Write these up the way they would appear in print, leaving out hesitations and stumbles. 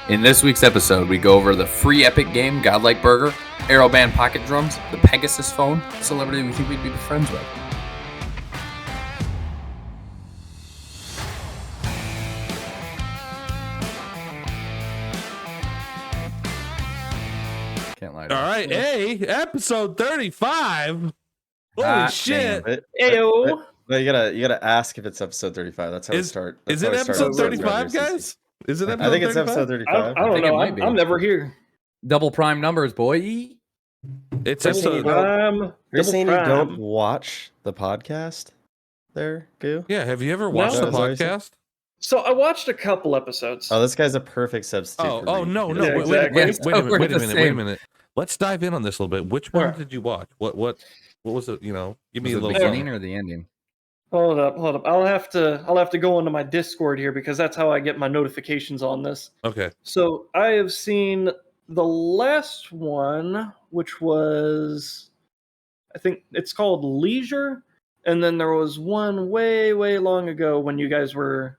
In this week's episode, we go over the free Epic game, Godlike Burger, Aerobands PocketDrums, the Pegasus phone, celebrity we think we'd be friends with. Can't lie to you. All right, hey, episode 35. Holy shit! Ayo. No, you gotta ask if it's episode 35. That's how we start. That's Is it how we start episode episodes 35, around here, guys? CC. Is it episode I think it's 35? episode 35. I don't think it know. might be. I'm never here. Double prime numbers, boy. It's Listen, episode. You're saying you prime. don't watch the podcast there, Goo? Yeah, have you ever watched No. the podcast? So I watched a couple episodes. Oh, this guy's a perfect substitute. Oh, for no. Yeah, Wait a exactly. minute. Let's dive in on this a little bit. Which one did you watch? What was it? You know, give me Was a it the little beginning something. or the ending? Hold up. I'll have to go into my Discord here because that's how I get my notifications on this. Okay. So I have seen the last one, which was, I think it's called Leisure, and then there was one way long ago when you guys were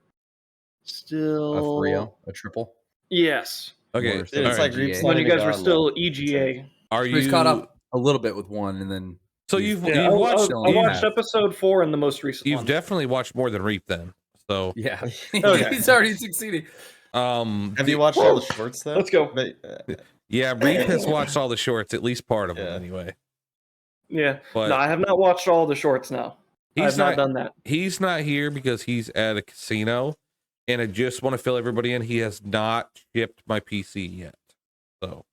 still A triple. Yes, Okay. Dude, Dude, it's all like right. Reeps when you letting guys were it on, still though. EGA. Are He's you caught up a little bit with one, and then So he's- you've Yeah, watched. I watched you've- episode 4 and the most recent You've one. definitely watched more than Reap then. So yeah, Okay. he's already succeeding. Have you watched all the shorts though? Let's go. But, yeah, Reap has watched all the shorts, at least part of them Yeah. anyway. Yeah, But no, I have not watched all the shorts now. I he's have not done that. He's not here because he's at a casino, and I just want to fill everybody in. He has not shipped my PC yet, so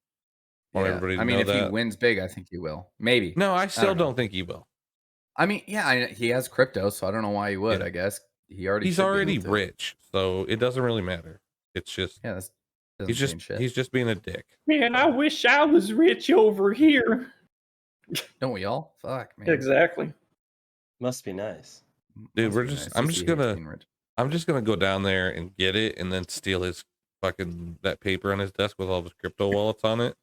want everybody to I mean, know if that. he wins big, I think he will. Maybe. No, I still don't know. don't think he will. I mean, yeah, he has crypto, so I don't know why he would. Yeah. I guess he already. He's should be already able to. rich, so it doesn't really matter. It's just Yeah, that's he's just being a dick. Man, I wish I was rich over here. Don't we all? Fuck, man. Exactly. must be nice. Dude, Must we're be just- nice. I'm CC just hates gonna- being rich. I'm just gonna go down there and get it, and then steal his fucking that paper on his desk with all of his crypto wallets on it.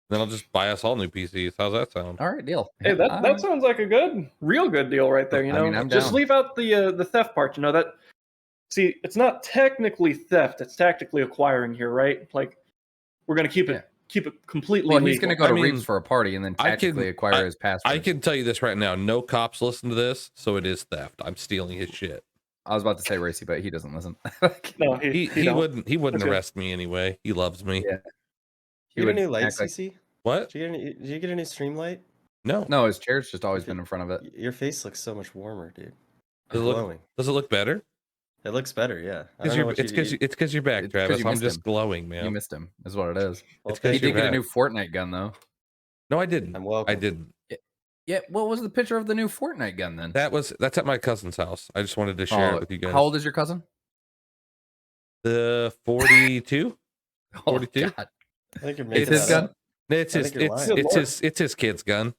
Then I'll just buy us all new PCs. How's that sound? All right, deal. Hey, that sounds like a real good deal right there. You I know, mean, I'm just down. leave out the theft part. You know that. See, it's not technically theft; it's tactically acquiring here, right? Like, we're gonna keep it completely. Well, he's legal. going to go to I mean, Reeves for a party and then I can- tactically acquire his password. I can tell you this right now: no cops listen to this, so it is theft. I'm stealing his shit. I was about to say Racy, but he doesn't listen. No, He don't. wouldn't That's good. arrest me anyway. He loves me. Yeah. You get a new light, act like- CC? What? Did you get a new stream light? No. No, his chair's just always been in front of it. Your face looks so much warmer, dude. Does it look- Glowing. Does it look better? It looks better, yeah. I It's don't know what because you're back, It's 'cause Travis. you I'm missed just him. glowing, You man. missed him, is what it is. Well, It's 'cause He you're did get a back. new Fortnite gun, though. No, I didn't. I'm welcome. I didn't. Yeah, what was the picture of the new Fortnite gun then? That's at my cousin's house. I just wanted to share it with you guys. How old is your cousin? 42? Oh, 42? God. I think you're It's making his that gun? up. It's I his think you're it's lying. it's his kid's gun.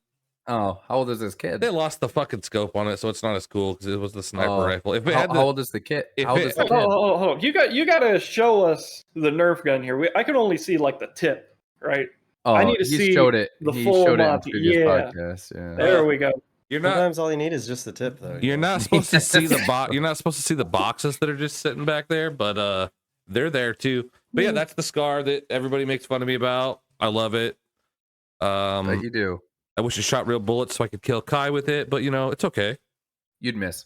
Oh, how old is this kid? They lost the fucking scope on it, so it's not as cool because it was the sniper Oh, rifle. If it how, had how old is the kid? if How old it- is the Hold kid? on, hold on. You got to show us the Nerf gun here. I can only see like the tip, right? Oh, I need to he see showed it. the he full showed it in Monty. previous Yeah. podcasts. Yeah. There we go. you're not Sometimes all you need is just the tip, though. you're not supposed to see the you're not supposed to see the boxes that are just sitting back there, but they're there too. But yeah, that's the scar that everybody makes fun of me about. I love it. But you do. I wish I shot real bullets so I could kill Kai with it, but you know, it's okay. You'd miss.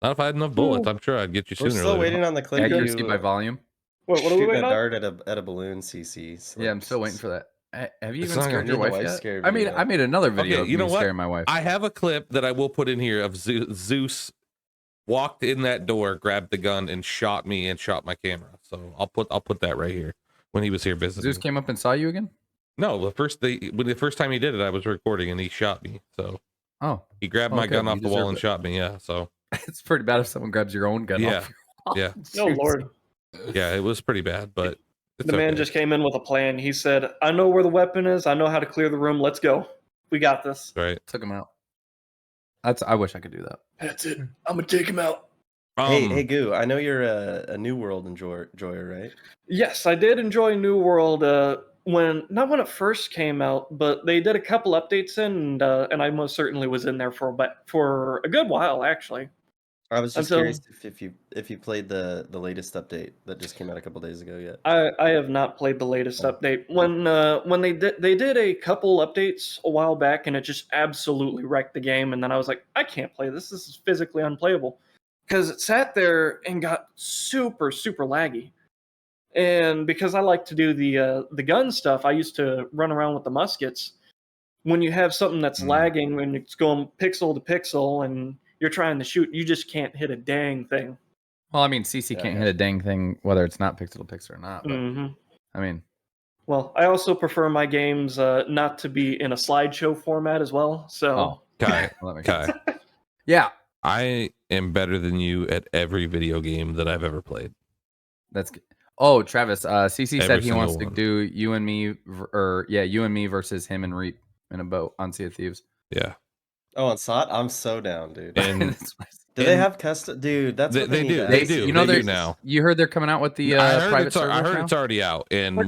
Not if I had enough bullets. I'm sure I'd get you We're sooner. or still later. waiting on the clip. Accuracy by volume. What are we shooting waiting a on? dart at a balloon, CC. So Yeah, I'm still waiting for that. Have you It's even not scared gonna your be the wife wife yet? scared I made video. I made another video Okay, of you know me what? scaring my wife. I have a clip that I will put in here of Zeus walked in that door, grabbed the gun, and shot me and shot my camera. So I'll put that right here when he was here visiting. Zeus came up and saw you again? No, the first time he did it, I was recording and he shot me. So Oh, he grabbed my Okay, gun off you the wall deserve and it. shot me. Yeah. So it's pretty bad if someone grabs your own gun Yeah, off your wall yeah. and Oh shoots Lord. yeah, it was pretty bad, but it's The man okay. just came in with a plan. He said, I know where the weapon is. I know how to clear the room. Let's go. We got this. right. Took him out. I wish I could do that. That's it. I'm going to take him out. Hey, Goo, I know you're a New World enjoyer, right? Yes, I did enjoy New World not when it first came out, but they did a couple updates in, and I most certainly was in there for a good while, actually. I was just Until curious if you played the latest update that just came out a couple days ago yet. I have not played the latest Oh. update. When they did a couple updates a while back, and it just absolutely wrecked the game. And then I was like, I can't play this. This is physically unplayable because it sat there and got super laggy. And because I like to do the gun stuff, I used to run around with the muskets. When you have something that's lagging and it's going pixel to pixel and you're trying to shoot, you just can't hit a dang thing. Well, I mean, CC can't hit a dang thing whether it's not pixel to pixel or not. But, I mean, well, I also prefer my games not to be in a slideshow format as well. So, Kai, well, that makes Kai, sense. Yeah, I am better than you at every video game that I've ever played. that's good. Oh, Travis, CC Every said he single wants one. to do you and me, you and me versus him and Reap in a boat on Sea of Thieves. Yeah. Oh, on SOT, I'm so down, dude. And Do they have custom? Dude, that's what they need do. to They add. do. You know, They do there's now. You heard they're coming out with the I heard private it's. I servers heard now? it's already out. And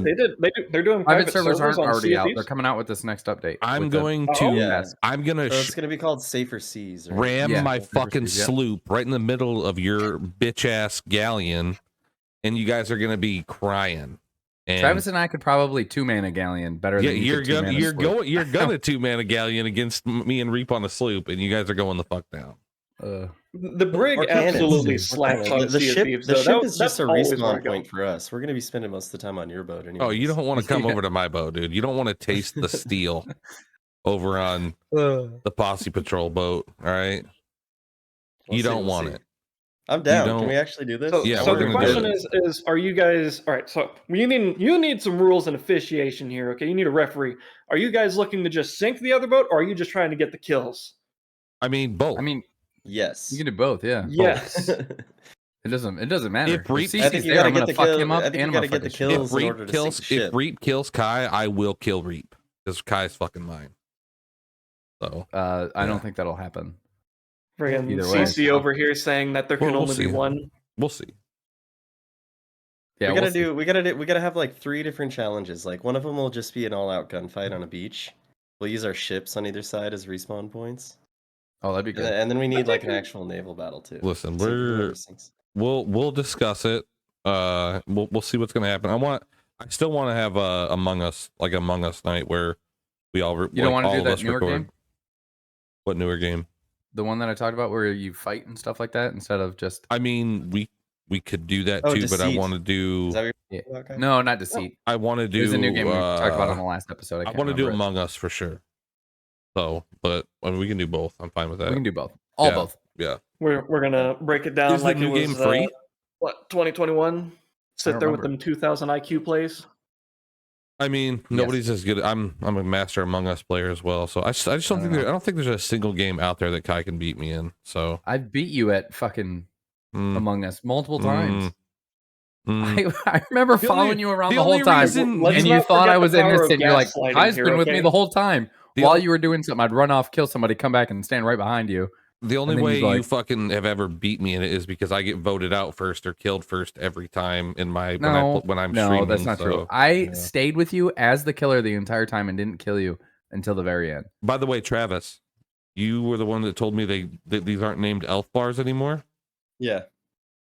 they're doing Private servers aren't on already Sea of out. Thieves? They're coming out with this next update. I'm with the- going Oh, to. yeah. I'm gonna So it's gonna be called Safer Seas. Right? ram Yeah. my Safer fucking Seas, yeah. sloop right in the middle of your bitch ass galleon, and you guys are gonna be crying. And Travis and I could probably two-man a galleon better yeah, than you you're could two-man a sloop. you're gonna two-man a galleon against me and Reap on a sloop, and you guys are going the fuck down. The brig Or cannons. absolutely Or slaps cannons. on The Sea of ship. Thieves. The though. ship That- is that's just a always where I respawn go. point for us. We're gonna be spending most of the time on your boat anyway. Oh, you don't want to come Yeah. over to my boat, dude. You don't want to taste the steel over on the Posse Patrol boat. All right, you don't want it. I'm down. don't- Can we actually do this? So, Yeah, so we're the gonna do question is, are you guys all right? So you need some rules and officiation here. Okay, you need a referee. Are you guys looking to just sink the other boat, or are you just trying to get the kills? I mean, both. I mean, Yes. you can do both, yeah. Yes. It doesn't matter. If Reap- CC's I think you there, gotta I'm get gonna the fuck kill. him up I think and you I'm gotta gonna get the fuck his shit. kills in order to sink the if ship. Reap kills Kai, I will kill Reap because Kai's fucking mine. So I Yeah. don't think that'll happen. Friggin' Either way. CC over here saying that there can We'll only be see. one. we'll see. Yeah, we we'll gotta see. we gotta have like 3 different challenges. Like one of them will just be an all-out gunfight on a beach. We'll use our ships on either side as respawn points, Oh, that'd be and good. then we need like an actual naval battle too. Listen, So whoever sinks. we'll discuss it. We'll see what's gonna happen. I still want to have a Among Us night where we all You don't want to all do of that us newer record. game? What newer game? The one that I talked about where you fight and stuff like that instead of just I mean, we could do that Oh, too, but I Deceit. want to do Is that what Yeah. you're talking about? no, not Deceit. I want to do It was a new game we talked about on the last episode. I can't want to do remember it. Among Us for sure. So, but I mean, we can do both. I'm fine with that. We can do both. All Yeah. both. Yeah. We're gonna break it down Is the like new it was game free? 2021. Sit don't there with remember. them 2,000 IQ plays. I mean, nobody's as good. I'm a master Among Us player as well. So I just don't think know. I don't think there's a single game out there that Kai can beat me in. So I've beat you at fucking mm, Among Us multiple times. mm. I remember The following only- you around the the whole only time, reason- Let's and you not thought forget I the was power of innocent. You're like, gaslighting Kai's here, been with me okay? the whole time. The While only- you were doing something, I'd run off, kill somebody, come back, and stand right behind you. The only And then way he's you like- fucking have ever beat me in it is because I get voted out first or killed first every time in my No, when I'm no, streaming. that's not true. so- I yeah. stayed with you as the killer the entire time and didn't kill you until the very end. By the way, Travis, you were the one that told me that these aren't named elf bars anymore. Yeah.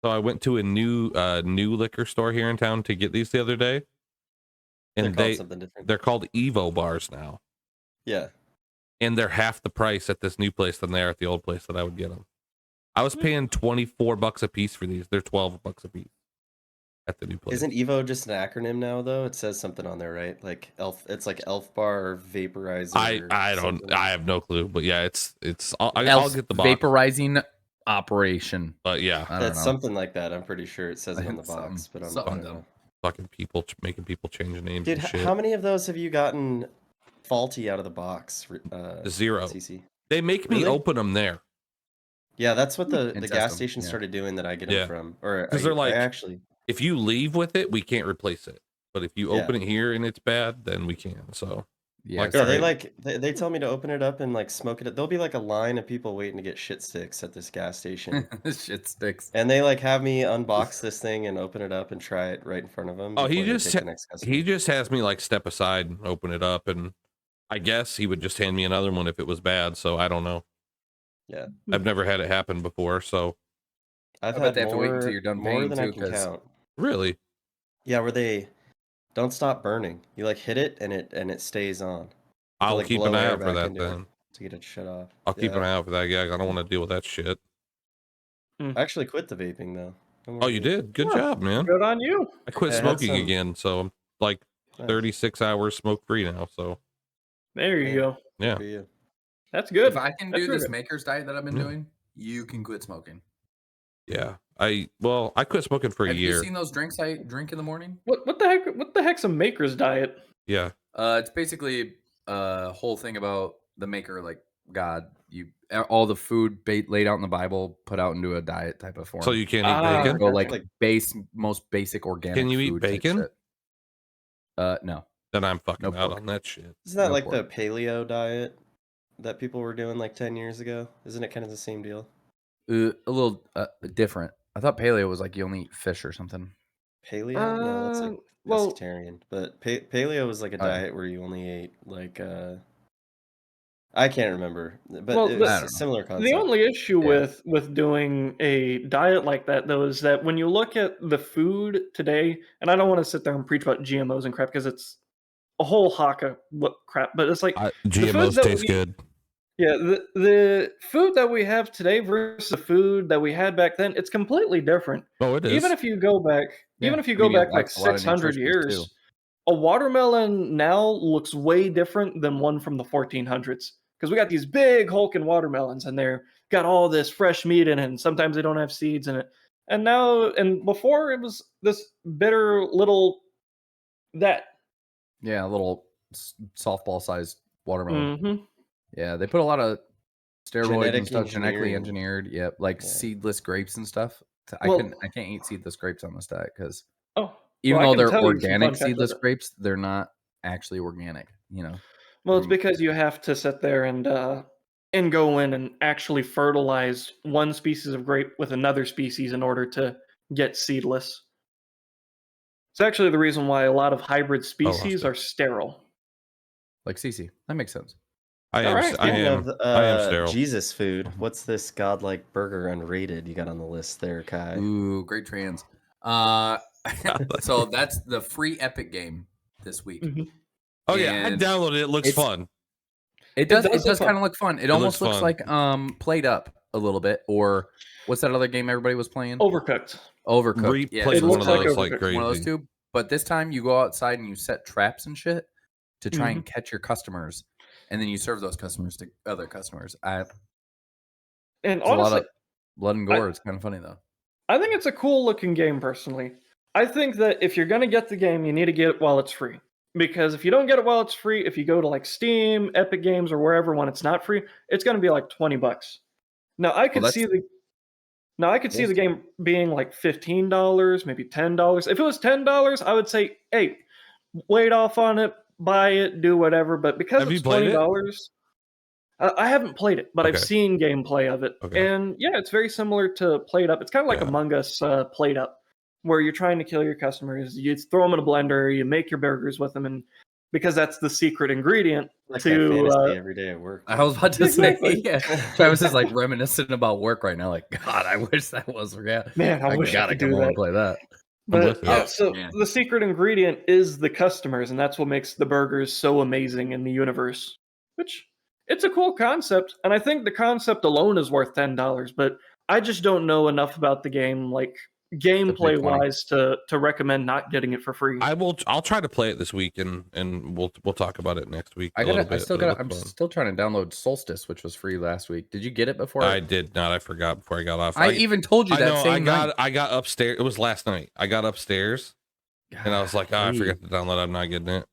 So I went to a new liquor store here in town to get these the other day, They're and called something different. they're called Evo bars now, Yeah. and they're half the price at this new place than they are at the old place that I would get them. I was paying $24 a piece for these. They're $12 a piece at the new place. Isn't Evo just an acronym now though? It says something on there, right? Like elf. It's like elf bar or vaporizer. I or don't something. I have no clue, but yeah, I'll Elf get the box. vaporizing operation. But yeah, I don't That's know. something like that. I'm pretty sure it says it on the Something- box, but I something don't dumb. know. fucking people making people change names Dude, and shit. how many of those have you gotten faulty out of the box? Zero. CC. They make me Really? open them there. Yeah, that's what the test gas 'em, station yeah. started doing that I get Yeah. them from. Or 'Cause they're I like- actually. If you leave with it, we can't replace it. But if you Yeah. open it here and it's bad, then we can. So Yeah, Like, Yeah, Sorry. they tell me to open it up and like smoke it. There'll be like a line of people waiting to get shit sticks at this gas station. this shit sticks. And they like have me unbox this thing and open it up and try it right in front of them. Oh, he before they just take ha- the next customer. he just has me like step aside and open it up, and I guess he would just hand me another one if it was bad. So I don't know. Yeah. I've never had it happen before, so I've I bet had they have to wait until you're done more paying than I too, can because count. Really? Yeah, where they don't stop burning. You like hit it and it stays on. You I'll like keep an blow eye air out for back that into it then. to get it to shut off. I'll keep an Yeah. eye out for that. Yeah, I don't want to deal with that shit. I actually quit the vaping though. No Oh, more you vape. did? Good Huh, job, man. Good on you. I quit I had smoking some again, so I'm like nice. 36 hours smoke free now. So There you Yeah, go. good yeah, for you. That's good. if I can That's do real this good. maker's diet that I've been Yeah. doing, you can quit smoking. yeah. I quit smoking for a Have you year. seen those drinks I drink in the morning? What the heck? What the heck's a maker's diet? Yeah. It's basically a whole thing about the maker, like God. All the food laid out in the Bible, put out into a diet type of form. So you can't eat Ah, bacon? Go like Like- most basic organic. Can you eat food type bacon? shit. No. Then I'm fucking No out pork. on that shit. Isn't that No like pork. the paleo diet that people were doing like 10 years ago? Isn't it kind of the same deal? A little different. I thought paleo was like you only eat fish or something. Paleo? No, that's like Well, pescatarian. But paleo was like a Oh, yeah. diet where you only ate like I can't remember, but Well, it the- was I a don't know. similar the concept. only issue Yeah. with doing a diet like that though is that when you look at the food today, and I don't want to sit there and preach about GMOs and crap because it's a whole hock of crap, but it's like the foods GMOs that taste we good. yeah the food that we have today versus the food that we had back then, it's completely different. Oh, it is. Even if you go back, Yeah. even if you I go mean, it back like lacks a lot of 600 nutrition years, too. a watermelon now looks way different than one from the 1400s because we got these big hulking watermelons and they're got all this fresh meat in it, and sometimes they don't have seeds in it. And now, and before it was this bitter little that. Yeah, a little softball sized watermelon. Mm-hmm. Yeah, they put a lot of steroids and Genetic stuff, genetically engineering. engineered. Yep, like Yeah. seedless grapes and stuff. Well- I can't eat seedless grapes on this diet because Oh, even well, I though can they're tell you some fun organic facts about seedless it. grapes, they're not actually organic. You know. Well, it's because you have to sit there and go in and actually fertilize one species of grape with another species in order to get seedless. It's actually the reason why a lot of hybrid species it. are sterile. Like CC. That makes sense. I All am. right. I Speaking am. of I am sterile. Jesus food, what's this godlike burger unrated you got on the list there, Kai? Ooh, great trans. So that's the free Epic game this week. Mhm. Oh yeah, I And downloaded it. It looks it's- fun. It does. does It look does fun. kind of look fun. It almost looks looks fun. like Played Up a little bit, or what's that other game everybody was playing? Overcooked. Overcooked. Yeah, Replayed It one looks of like those like Overcooked. crazy. one of those two. But this time you go outside and you set traps and shit to try and catch your customers, and then you serve those customers to other customers. And There's a lot honestly, of blood and gore. It's kind of funny though. I think it's a cool looking game personally. I think that if you're going to get the game, you need to get it while it's free. Because if you don't get it while it's free, if you go to like Steam, Epic Games, or wherever when it's not free, it's going to be like $20. Now I could see the game being like $15, maybe $10. If it was $10, I would say, hey, wait off on it, buy it, do whatever. But because Have you it's played it? $20, I haven't played it, but I've Okay. seen gameplay of it. Okay. And yeah, it's very similar to Played Up. It's kind of like Yeah. Among Us Played Up, where you're trying to kill your customers. You throw them in a blender, you make your burgers with them, and because that's the secret ingredient Like that to fantasy every day at work. I was about to say, Exactly. yeah. Travis is like reminiscent about work right now. Like, God, I wish that was real. man, I wish I gotta could come do home that. and play that. But with you. yeah, Oh, so man. the secret ingredient is the customers, and that's what makes the burgers so amazing in the universe. Which it's a cool concept, and I think the concept alone is worth $10. But I just don't know enough about the game, like gameplay wise, to recommend not getting it for free. I'll try to play it this week, and we'll talk about it next week. I'm but it still looks fun. trying to download Solstice, which was free last week. Did you get it before? I did not. I forgot before I got off. I even told you I that know. same night. I got upstairs. It was last night. I got upstairs, and I was like, oh, I Golly. forgot to download. I'm not getting it.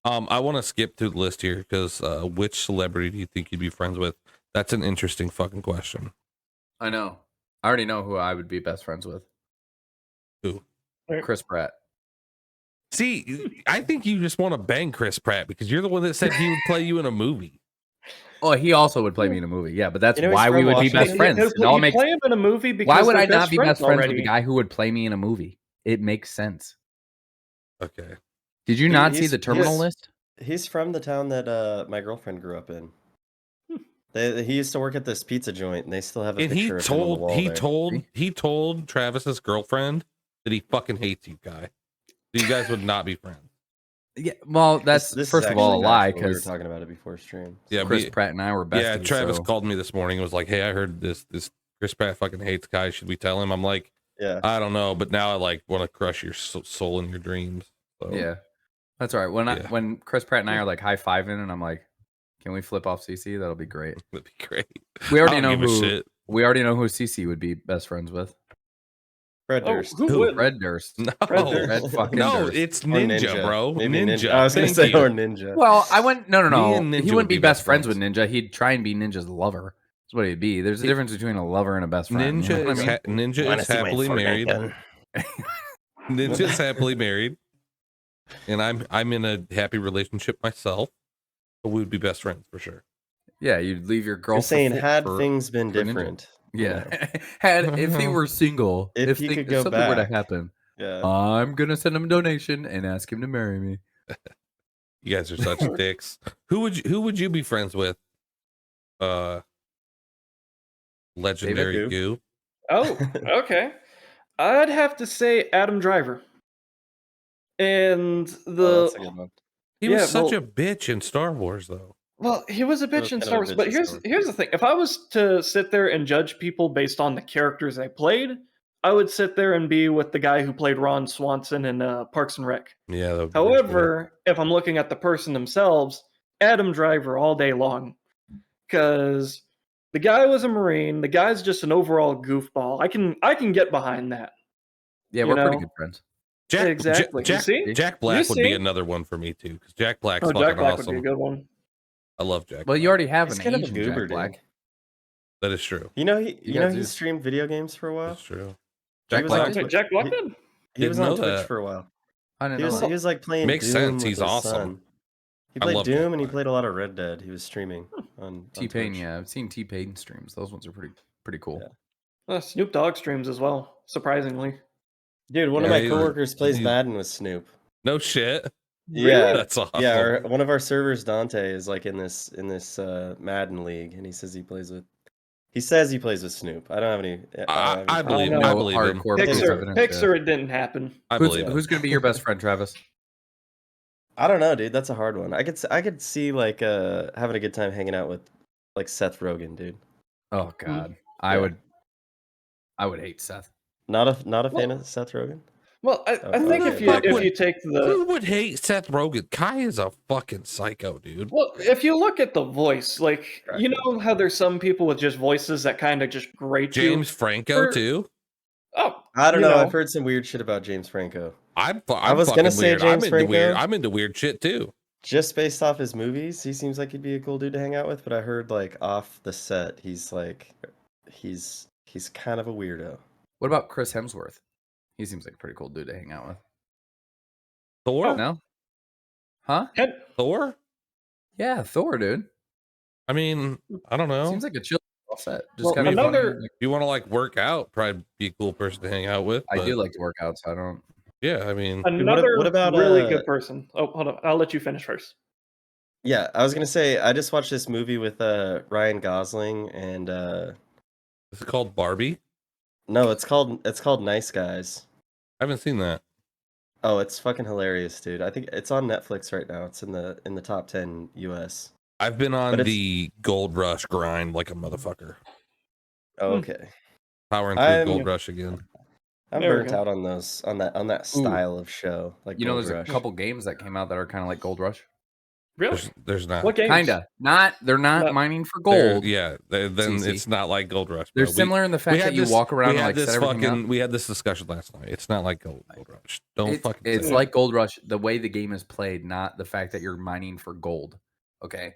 I want to skip through the list here because which celebrity do you think you'd be friends with? That's an interesting fucking question. I know. I already know who I would be best friends with. Who? Chris Pratt. See, I think you just want to bang Chris Pratt because you're the one that said he would play you in a movie. Oh, he also would play me in a movie. Yeah, but that's You know, he's why from we would be Washington. best friends. You It all makes. play him in a movie because Why would they're I not be best friends with already. the guy who would play me in a movie? It makes sense. Okay. Did you not see he's- the terminal he's- list? He's from the town that my girlfriend grew up in. He used to work at this pizza joint, and they still have a And picture of him on the wall there. he told Travis's girlfriend that he fucking hates you, guy. You guys would not be friends. Yeah, well, that's This first is of all a actually lie factual. We were because talking about it before stream. Yeah, Chris Pratt and I were besties. Yeah, Travis so- called me this morning and was like, "Hey, I heard this Chris Pratt fucking hates Kai. Should we tell him?" I'm like, Yeah. I don't know, but now I like want to crush your soul in your dreams. So. Yeah, that's all right. When Yeah. when Chris Pratt and I are like high fiving, and I'm like, "Can we flip off CC? That'll be great." That'd be great. We already I know don't give a who shit. we already know who CC would be best friends with. Fred Oh, Durst. who would? Red Durst. No, Red fucking no, Durst. it's Or Ninja, bro. Maybe Ninja. I was gonna Thank say you. or Ninja. Well, I went no. Me and He Ninja wouldn't would be be best best friends with friends. Ninja. He'd try and be Ninja's lover. That's what he'd be. There's a difference between a lover and a best friend. Ninja you know what is I mean? Ninja is happily married. Ninja's happily married, and I'm in a happy relationship myself. But we would be best friends for sure. Yeah, you'd leave your girl. You're saying for, had for, things been for Ninja. different. Yeah, had if he were single, If he could go something were to back. happen, Yeah. I'm gonna send him a donation and ask him to marry me. You guys are such dicks. Who would you be friends with? Legendary David Goo. Oh, okay. I'd have to say Adam Driver. And Oh, that's a good one. He was Yeah, such well- a bitch in Star Wars, though. well, he was a bitch was in kind Star of a Wars, but bitch in here's Star Wars. here's the thing: if I was to sit there and judge people based on the characters they played, I would sit there and be with the guy who played Ron Swanson in Parks and Rec. Yeah. that would be However, if I'm looking at the person themselves, Adam Driver all day long, because the guy was a Marine. The guy's just an overall goofball. I can get behind that. Yeah, You we're pretty know? good friends. Jack, Exactly. You Jack, see? Jack Black You would be see? another one for me too, because Jack Black's Oh, fucking Jack Black awesome. would be a good one. I love Jack. Well, you Black. already have He's an kind of a Asian goober, Jack Black. dude. That is true. You know guys he do. streamed video games for a while. That's true. Jack was Black on did? Wait, Jack Black he- did? He was Didn't on know Twitch that. for a while. I didn't He know was, that. he was like playing Makes Doom sense, with he's his awesome. son. He I played love Jack Doom and he Black. played a lot of Red Dead. He was streaming on T-Pain, Twitch. yeah, I've seen T-Pain streams. Those ones are pretty cool. Yeah. Snoop Dogg streams as well, surprisingly. Dude, one of Yeah, my he's- coworkers plays he's- Madden with Snoop. No shit. Yeah, That's awesome. yeah. One of our servers, Dante, is like in this Madden league, and he says he plays with Snoop. I don't have any. I believe. no I believe him. hardcore proof Pixar, evidence, yeah. Pixar, it didn't happen. I Who's, believe him. who's gonna be your best friend, Travis? I don't know, dude. That's a hard one. I could see like having a good time hanging out with like Seth Rogen, dude. Oh God, Yeah. I would hate Seth. Not a fan Well- of Seth Rogen. Well, I Oh, think okay. if you take the Who would hate Seth Rogen? Kai is a fucking psycho, dude. well, if you look at the voice, like you know how there's some people with just voices that kind of just grate James you. Franco For- too. Oh, I don't you know. I've heard some weird shit about James Franco. I'm was fucking gonna say weird. James I'm into weird. Franco. I'm into weird shit too. Just based off his movies, he seems like he'd be a cool dude to hang out with. But I heard like off the set, he's kind of a weirdo. What about Chris Hemsworth? He seems like a pretty cool dude to hang out with. Thor. No? Huh? Thor. Yeah, Thor, dude. I mean, I don't know. Seems like a chill set. Just Well, kind of another- fun. If you want to like work out, probably be a cool person to hang out with. I but do like to work out, so I don't. Yeah, I mean, another what about, really good person. Oh, hold on. I'll let you finish first. Yeah, I was gonna say I just watched this movie with Ryan Gosling and is it called Barbie? no, it's called Nice Guys. I haven't seen that. Oh, it's fucking hilarious, dude. I think it's on Netflix right now. It's in the top 10 US. I've been on But it's- the Gold Rush grind like a motherfucker. Oh, Hmm. okay. Powering through I'm- Gold Rush again. I'm There we burnt go. out on that style of show. Like You know, Gold there's Rush. a couple games that came out that are kind of like Gold Rush. Really? There's not. What games? Kinda. Not. They're not No. mining for There- gold. yeah. Then CC. it's not like Gold Rush. They're bro. similar in the fact that you walk around we and had like this set everything up. We had this discussion last night. It's not like Gold Rush. Don't fucking. It's say it. like Gold Rush, the way the game is played, not the fact that you're mining for gold. Okay.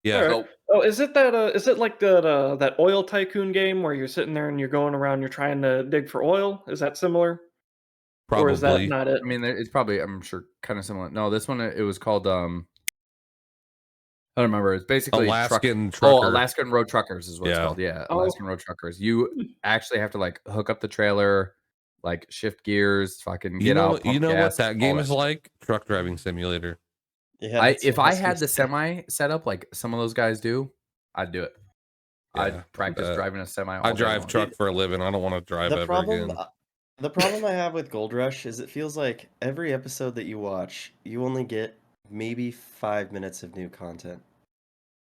Yeah. Alright. Oh, is it that? Is it like that oil tycoon game where you're sitting there and you're going around, you're trying to dig for oil? Is that similar, Probably. or is that not it? I mean, it's probably, I'm sure, kind of similar. No, this one it was called I don't remember. It's basically Alaskan Oh, Trucker. Alaskan Road Truckers is what it's Yeah. called. Yeah, Oh. Alaskan Road Truckers. You actually have to like hook up the trailer, like shift gears, fucking get out. You pump know gas, what that all game is shit. like? Truck driving simulator. Yeah, that's If what I was had the supposed to be. semi set up like some of those guys do, I'd do it. I'd practice driving a semi. I drive truck for a living. I don't want to drive The ever problem, again. the problem I have with Gold Rush is it feels like every episode that you watch, you only get maybe 5 minutes of new content.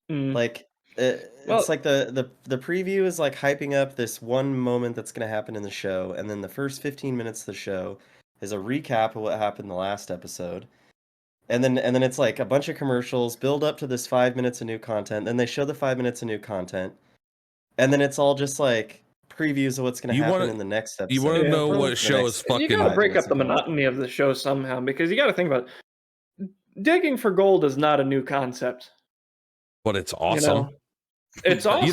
Like it's like the preview is like hyping up this one moment that's going to happen in the show, and then the first 15 minutes of the show is a recap of what happened in the last episode. And then it's like a bunch of commercials build up to this 5 minutes of new content, then they show the 5 minutes of new content. And then it's all just like previews of what's going to happen in the next episode. You want to know for what show is fucking... You gotta break up the monotony of the show somehow, because you gotta think about it. Digging for gold is not a new concept. But it's awesome. You know? It's awesome.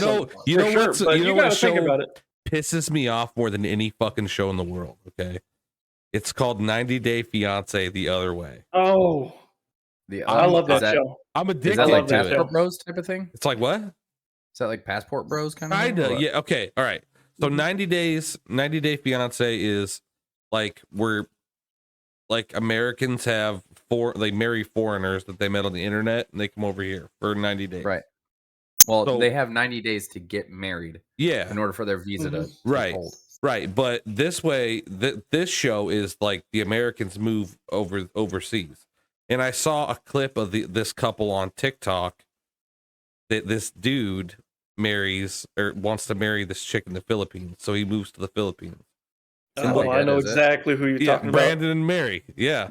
You know sure, what's but you know gotta what show think about it. pisses me off more than any fucking show in the world, okay? It's called 90 Day Fiance the other way. Oh. I love that show. I'm addicted is that like to Passport it. Bros type of thing? It's like what? Is that like Passport Bros kind of? Kinda, yeah. Okay, all right. So 90 Day Fiance is like where like Americans they marry foreigners that they met on the internet and they come over here for 90 days. Right. Well, So- they have 90 days to get married Yeah. in order for their visa to Right. hold. Right, but this way, this show is like the Americans move overseas, and I saw a clip of this couple on TikTok that this dude marries or wants to marry this chick in the Philippines, so he moves to the Philippines. Oh, I know exactly who you're talking about. Brandon and Mary, yeah.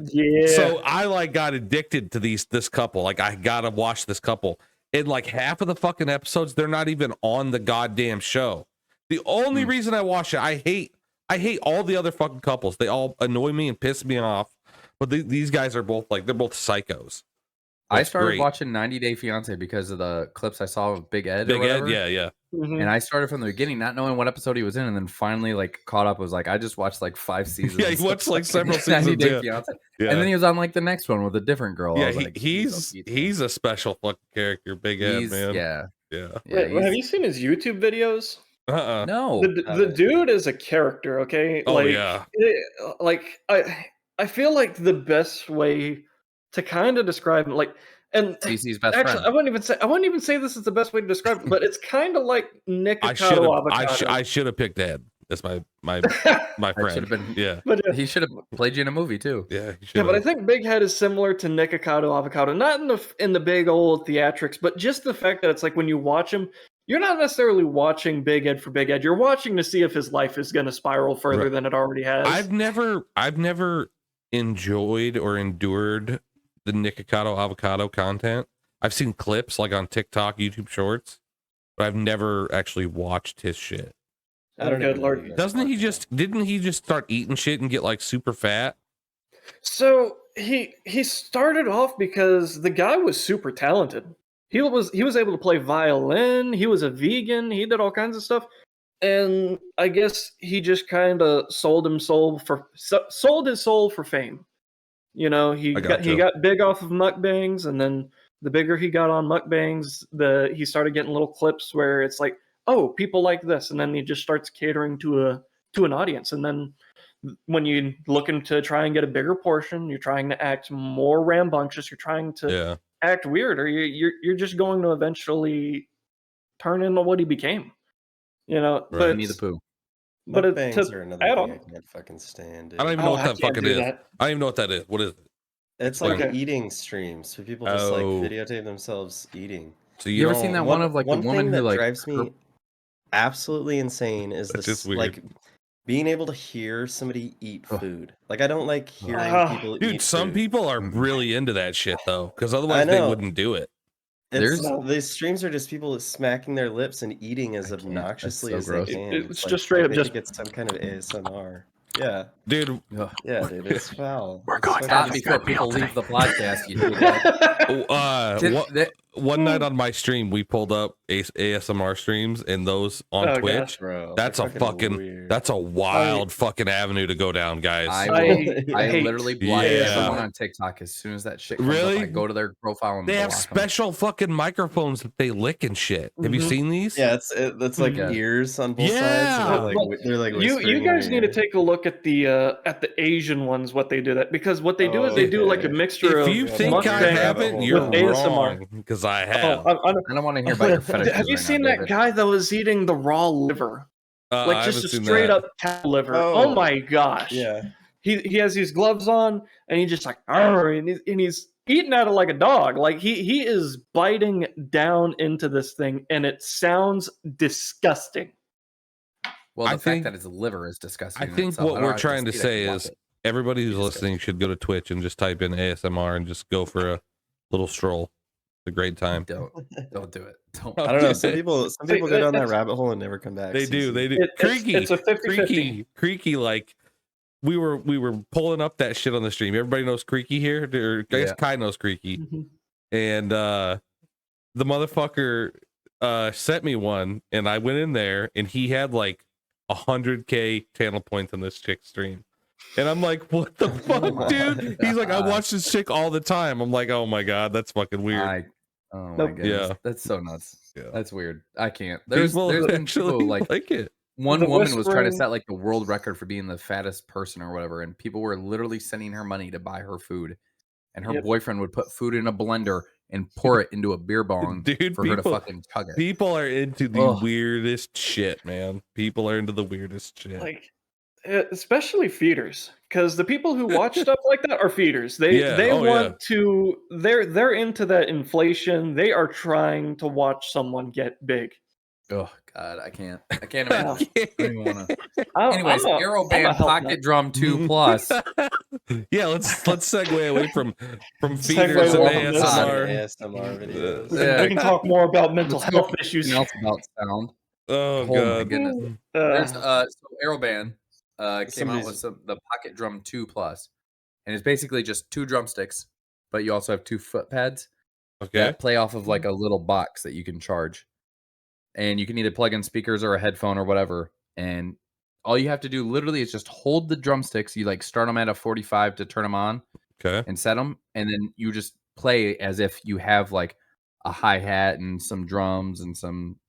So I like got addicted to this couple. Like I gotta watch this couple. And like half of the fucking episodes, they're not even on the goddamn show. The only reason I watch it, I hate all the other fucking couples. They all annoy me and piss me off. But these guys are both like, they're both psychos. I started watching 90 Day Fiance because of the clips I saw of Big Ed. Big Ed, yeah. And I started from the beginning, not knowing what episode he was in, and then finally like caught up. Was like, I just watched like 5 seasons. Yeah, he watched like several 90 seasons. Day Fiance. Yeah. And then he was on like the next one with a different girl. Yeah, I was like, he's a special fucking character, Big Ed, man. Yeah. Wait, have you seen his YouTube videos? No. The dude is a character, okay? Oh, like, yeah. I feel like the best way to kind of describe him, like, and CC's best actually, friend. I wouldn't even say this is the best way to describe it, but it's kind of like Nikocado Avocado. I should have picked Ed. That's my friend. Should have been. Yeah. But He should have played you in a movie too. Yeah. yeah, but I think Big Head is similar to Nikocado Avocado, not in the big old theatrics, but just the fact that it's like when you watch him, you're not necessarily watching Big Ed for Big Ed. You're watching to see if his life is going to spiral further than it already has. I've never enjoyed or endured the Nikocado Avocado content. I've seen clips like on TikTok, YouTube Shorts, but I've never actually watched his shit. I don't Good know. Lord. Didn't he just start eating shit and get like super fat? So he started off because the guy was super talented. He was able to play violin. He was a vegan. He did all kinds of stuff, and I guess he just kind of sold his soul for fame. You know, he got big off of mukbangs, and then the bigger he got on mukbangs, he started getting little clips where it's like, oh, people like this, and then he just starts catering to an audience, and then when you're looking to try and get a bigger portion, you're trying to act more rambunctious, you're trying to act weird, or you're just going to eventually turn into what he became. You know, Right. Winnie the Pooh. But Mukbangs are another thing I can't fucking stand. Dude. I don't even know what that fucking is. I don't even know what that is. What is it? It's like eating streams. So people just like videotape themselves eating. So you ever seen that one of like the woman that who like drives me absolutely insane is this like being able to hear somebody eat food. Like I don't like hearing people eat Dude, some food. people are really into that shit though, because otherwise they wouldn't do it. These streams are just people smacking their lips and eating as obnoxiously as they can. It's just straight up just it's some kind of ASMR. Yeah, dude. Yeah, dude, it's foul. We're going down before people leave the podcast. You do that. One night on my stream, we pulled up ASMR streams, and those on Twitch. Bro, that's a wild fucking avenue to go down, guys. I literally blind everyone on TikTok as soon as that shit comes up. I go to their profile and they have special fucking microphones that they lick and shit. Have you seen these? Yeah, it's like ears on both sides. So they're like you guys need to take a look at the Asian ones. What they do because what they do is they do like a mixture of. If you think I haven't, you're wrong. Because because I have. I don't want to hear about your fetishes. Have you right seen now, that David. guy that was eating the raw liver? Like I just haven't a seen straight that. up cow liver. Oh. Oh my gosh. Yeah. He has these gloves on and he just like and he's eating at it like a dog. Like he is biting down into this thing and it sounds disgusting. Well, I the fact think- that it's liver is disgusting. I in think itself. what don't we're have trying to see it, I say can watch is it. everybody who's It's listening should go to Twitch and just type in ASMR and just go for a little stroll. It's a great time. Don't do it. Don't. I don't know. Some Okay. people go down that rabbit hole and never come back. They do. They do. It's a 50-50. Creaky. Like we were pulling up that shit on the stream. Everybody knows Creaky here. Or I guess Yeah. Kai knows Creaky, Mhm. and the motherfucker sent me one, and I went in there, and he had like 100K channel points on this chick's stream. And I'm like, what the fuck, my dude? He's like, I God. watch this chick all the time. I'm like, oh my God, that's fucking weird. Oh my Nope. goodness. Yeah. That's so nuts. Yeah. That's weird. I can't. There's People been actually people like it. one The woman was trying to whispering- set like the world record for being the fattest person or whatever, and people were literally sending her money to buy her food. And her Yep. boyfriend would put food in a blender and pour it into a beer bong Dude, for her to people- fucking chug it. People are into the Ugh. weirdest shit, man. People are into the weirdest shit. Like especially feeders, because the people who watch stuff like that are feeders. They Oh, want to. They're into that inflation. They are trying to watch someone get big. Oh God, I can't imagine. I don't even wanna. I'm Anyways, a Aerobands health nut. PocketDrum 2 Plus. Yeah, let's segue away from Segue feeders and away from this. ASMR. ASMR videos. Yeah. We can talk more about mental Let's health talk issues. something else about sound. Oh, Oh my God. goodness. There's Uh, so Aeroband came out with the PocketDrum 2 Plus, and it's basically just 2 drumsticks, but you also have 2 foot pads Okay. that play off of like a little box that you can charge, and you can either plug in speakers or a headphone or whatever. And all you have to do literally is just hold the drumsticks. You like start them at a 45 to turn them on Okay. and set them, and then you just play as if you have like a hi-hat and some drums and some.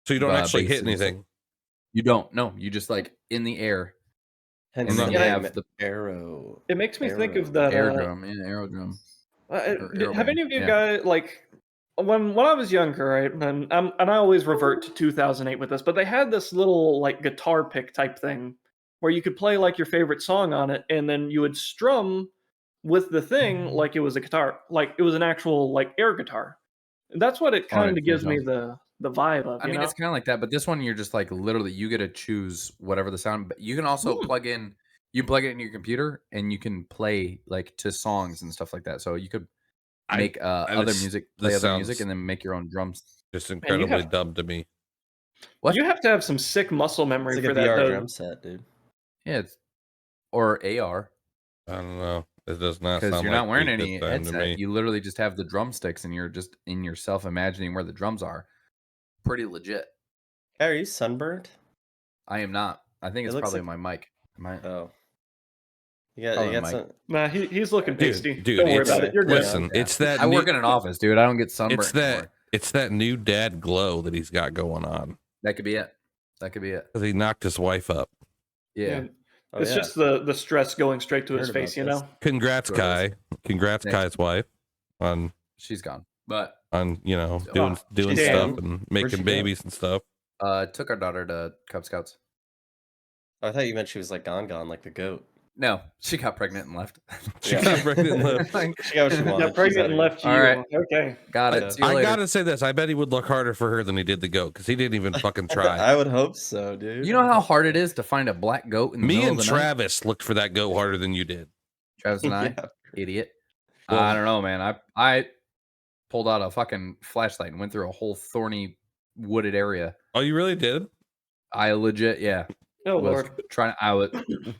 So you don't actually bass hit and stuff. anything. You don't. No, you just like in the air. Hence And the then you name have the Arrow. it makes me think of Arrow. that. air drum. Yeah, aero drum. Or Have Aeroband, any of you yeah. guys like when I was younger, right? And I always revert to 2008 with this, but they had this little like guitar pick type thing where you could play like your favorite song on it, and then you would strum with the thing like it was a guitar, like it was an actual like air guitar. And that's what it kind of gives me the vibe of. I mean, it's kind of like that, but this one you're just like literally you get to choose whatever the sound. But you can also plug in. You plug it in your computer, and you can play like to songs and stuff like that. So you could make other music, play other music, and then make your own drums. Just incredibly dumb to me. What? You have to have some sick muscle memory It's for like a that. VR Though. drum set, dude. Yeah, or AR I don't know. It does not because sound you're like not wearing peak any this time to headset. me. You literally just have the drumsticks, and you're just in yourself imagining where the drums are. Pretty legit. Are you sunburned? I am not. I think It it's looks probably like- my mic. Oh. You Probably got Mike. some. Nah, he's looking pasty. Dude, Don't worry it's, about it. You're good. listen, Yeah. it's that I new, work in an office, dude. I don't get sunburned. it's that new dad glow that he's got going on. That could be it. That could be it. Because he knocked his wife up. Yeah. Yeah. Oh, It's yeah. just the stress going straight to his Heard face, about you this. know. Congrats, Sure is. Kai. Congrats, Thanks. Kai's wife, on She's gone. But doing she's stuff gone. and she making go? babies and stuff. took our daughter to Cub Scouts. Oh, I thought you meant she was like gone, like the goat. No, she got pregnant and left. She Yeah. got pregnant and left. She got what she wanted. Got pregnant and left you. All right. Okay. Got it. I- See you I later. gotta say this. I bet he would look harder for her than he did the goat because he didn't even fucking try. I would hope so, dude. You know how hard it is to find a black goat in the Me middle and of the night? Travis looked for that goat harder than you did. Travis and I, Yeah. idiot. Well- I don't know, man. I pulled out a fucking flashlight and went through a whole thorny wooded area. Oh, you really did? I legit, yeah. Oh was lord. trying.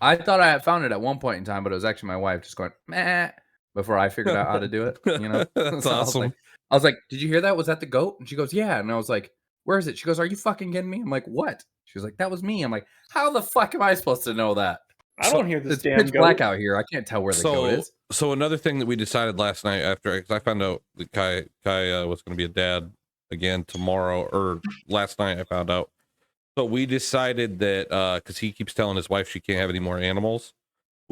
I thought I had found it at one point in time, but it was actually my wife just going meh before I figured out how to do it. You know, That's So awesome. I was like, "Did you hear that? Was that the goat?" And she goes, "Yeah." And I was like, "Where is it?" She goes, "Are you fucking kidding me?" I'm like, "What?" She was like, "That was me." I'm like, "How the fuck am I supposed to know that?" I don't hear this It's damn pitch goat. black out here. I can't tell where the goat is. So another thing that we decided last night after, because I found out that Kai was going to be a dad again tomorrow, or last night I found out. So we decided that because he keeps telling his wife she can't have any more animals,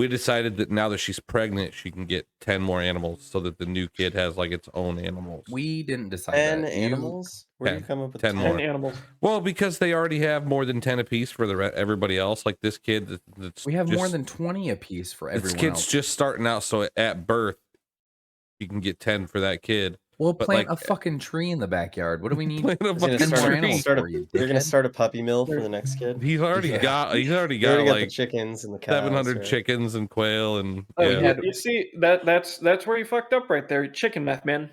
we decided that now that she's pregnant, she can get 10 more animals so that the new kid has like its own animals. We didn't decide 10 that. animals? Where do you come up with 10 more animals? Well, because they already have more than 10 apiece for everybody else. Like this kid, we have more than 20 apiece for everyone. This kid's else. just starting out, so at birth, you can get 10 for that kid. We'll plant a fucking tree in the backyard. What do we need? You're gonna start a puppy mill for the next kid. He's already got like the chickens and the cows, 700 chickens and quail and you see that's where you fucked up right there. Chicken math, man.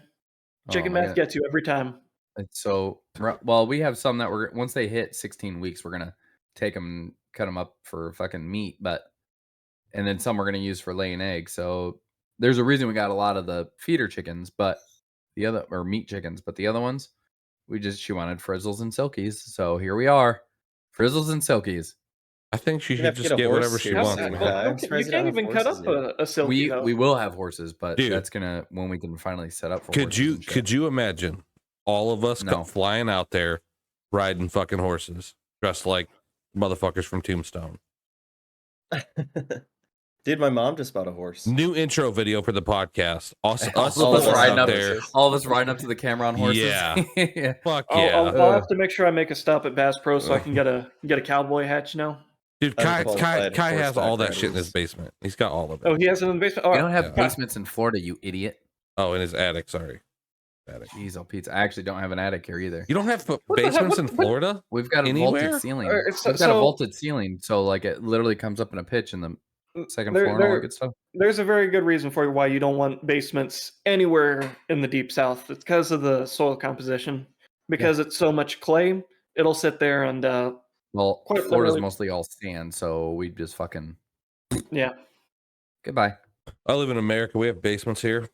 Chicken math gets you every time. It's so well. We have some that we're once they hit 16 weeks, we're gonna take them and cut them up for fucking meat, and then some we're gonna use for laying eggs. So there's a reason we got a lot of the feeder chickens, but meat chickens, but the other ones, she wanted frizzles and silkies. So here we are, frizzles and silkies. I think she should just get whatever she wants. You can't even cut up a silky. We will have horses, but that's when we can finally set up for horses. Could you imagine all of us flying out there riding fucking horses dressed like motherfuckers from Tombstone? Dude, my mom just bought a horse. New intro video for the podcast. All of us riding up to the camera on horses. Yeah. Fuck yeah. I'll have to make sure I make a stop at Bass Pro so I can get a cowboy hatch now. Dude, Kai has all that shit in his basement. He's got all of it. Oh, he has it in the basement? Oh, you don't have basements in Florida, you idiot. Oh, in his attic, sorry. Jeez, oh pizza. I actually don't have an attic here either. You don't have basements in Florida? We've got a vaulted ceiling. We've got a vaulted ceiling, so like it literally comes up in a pitch in the second floor and all that good stuff. There's a very good reason for why you don't want basements anywhere in the deep south. It's because of the soil composition. Because it's so much clay, it'll sit there and Florida's mostly all sand, so we just fucking goodbye. I live in America. We have basements here.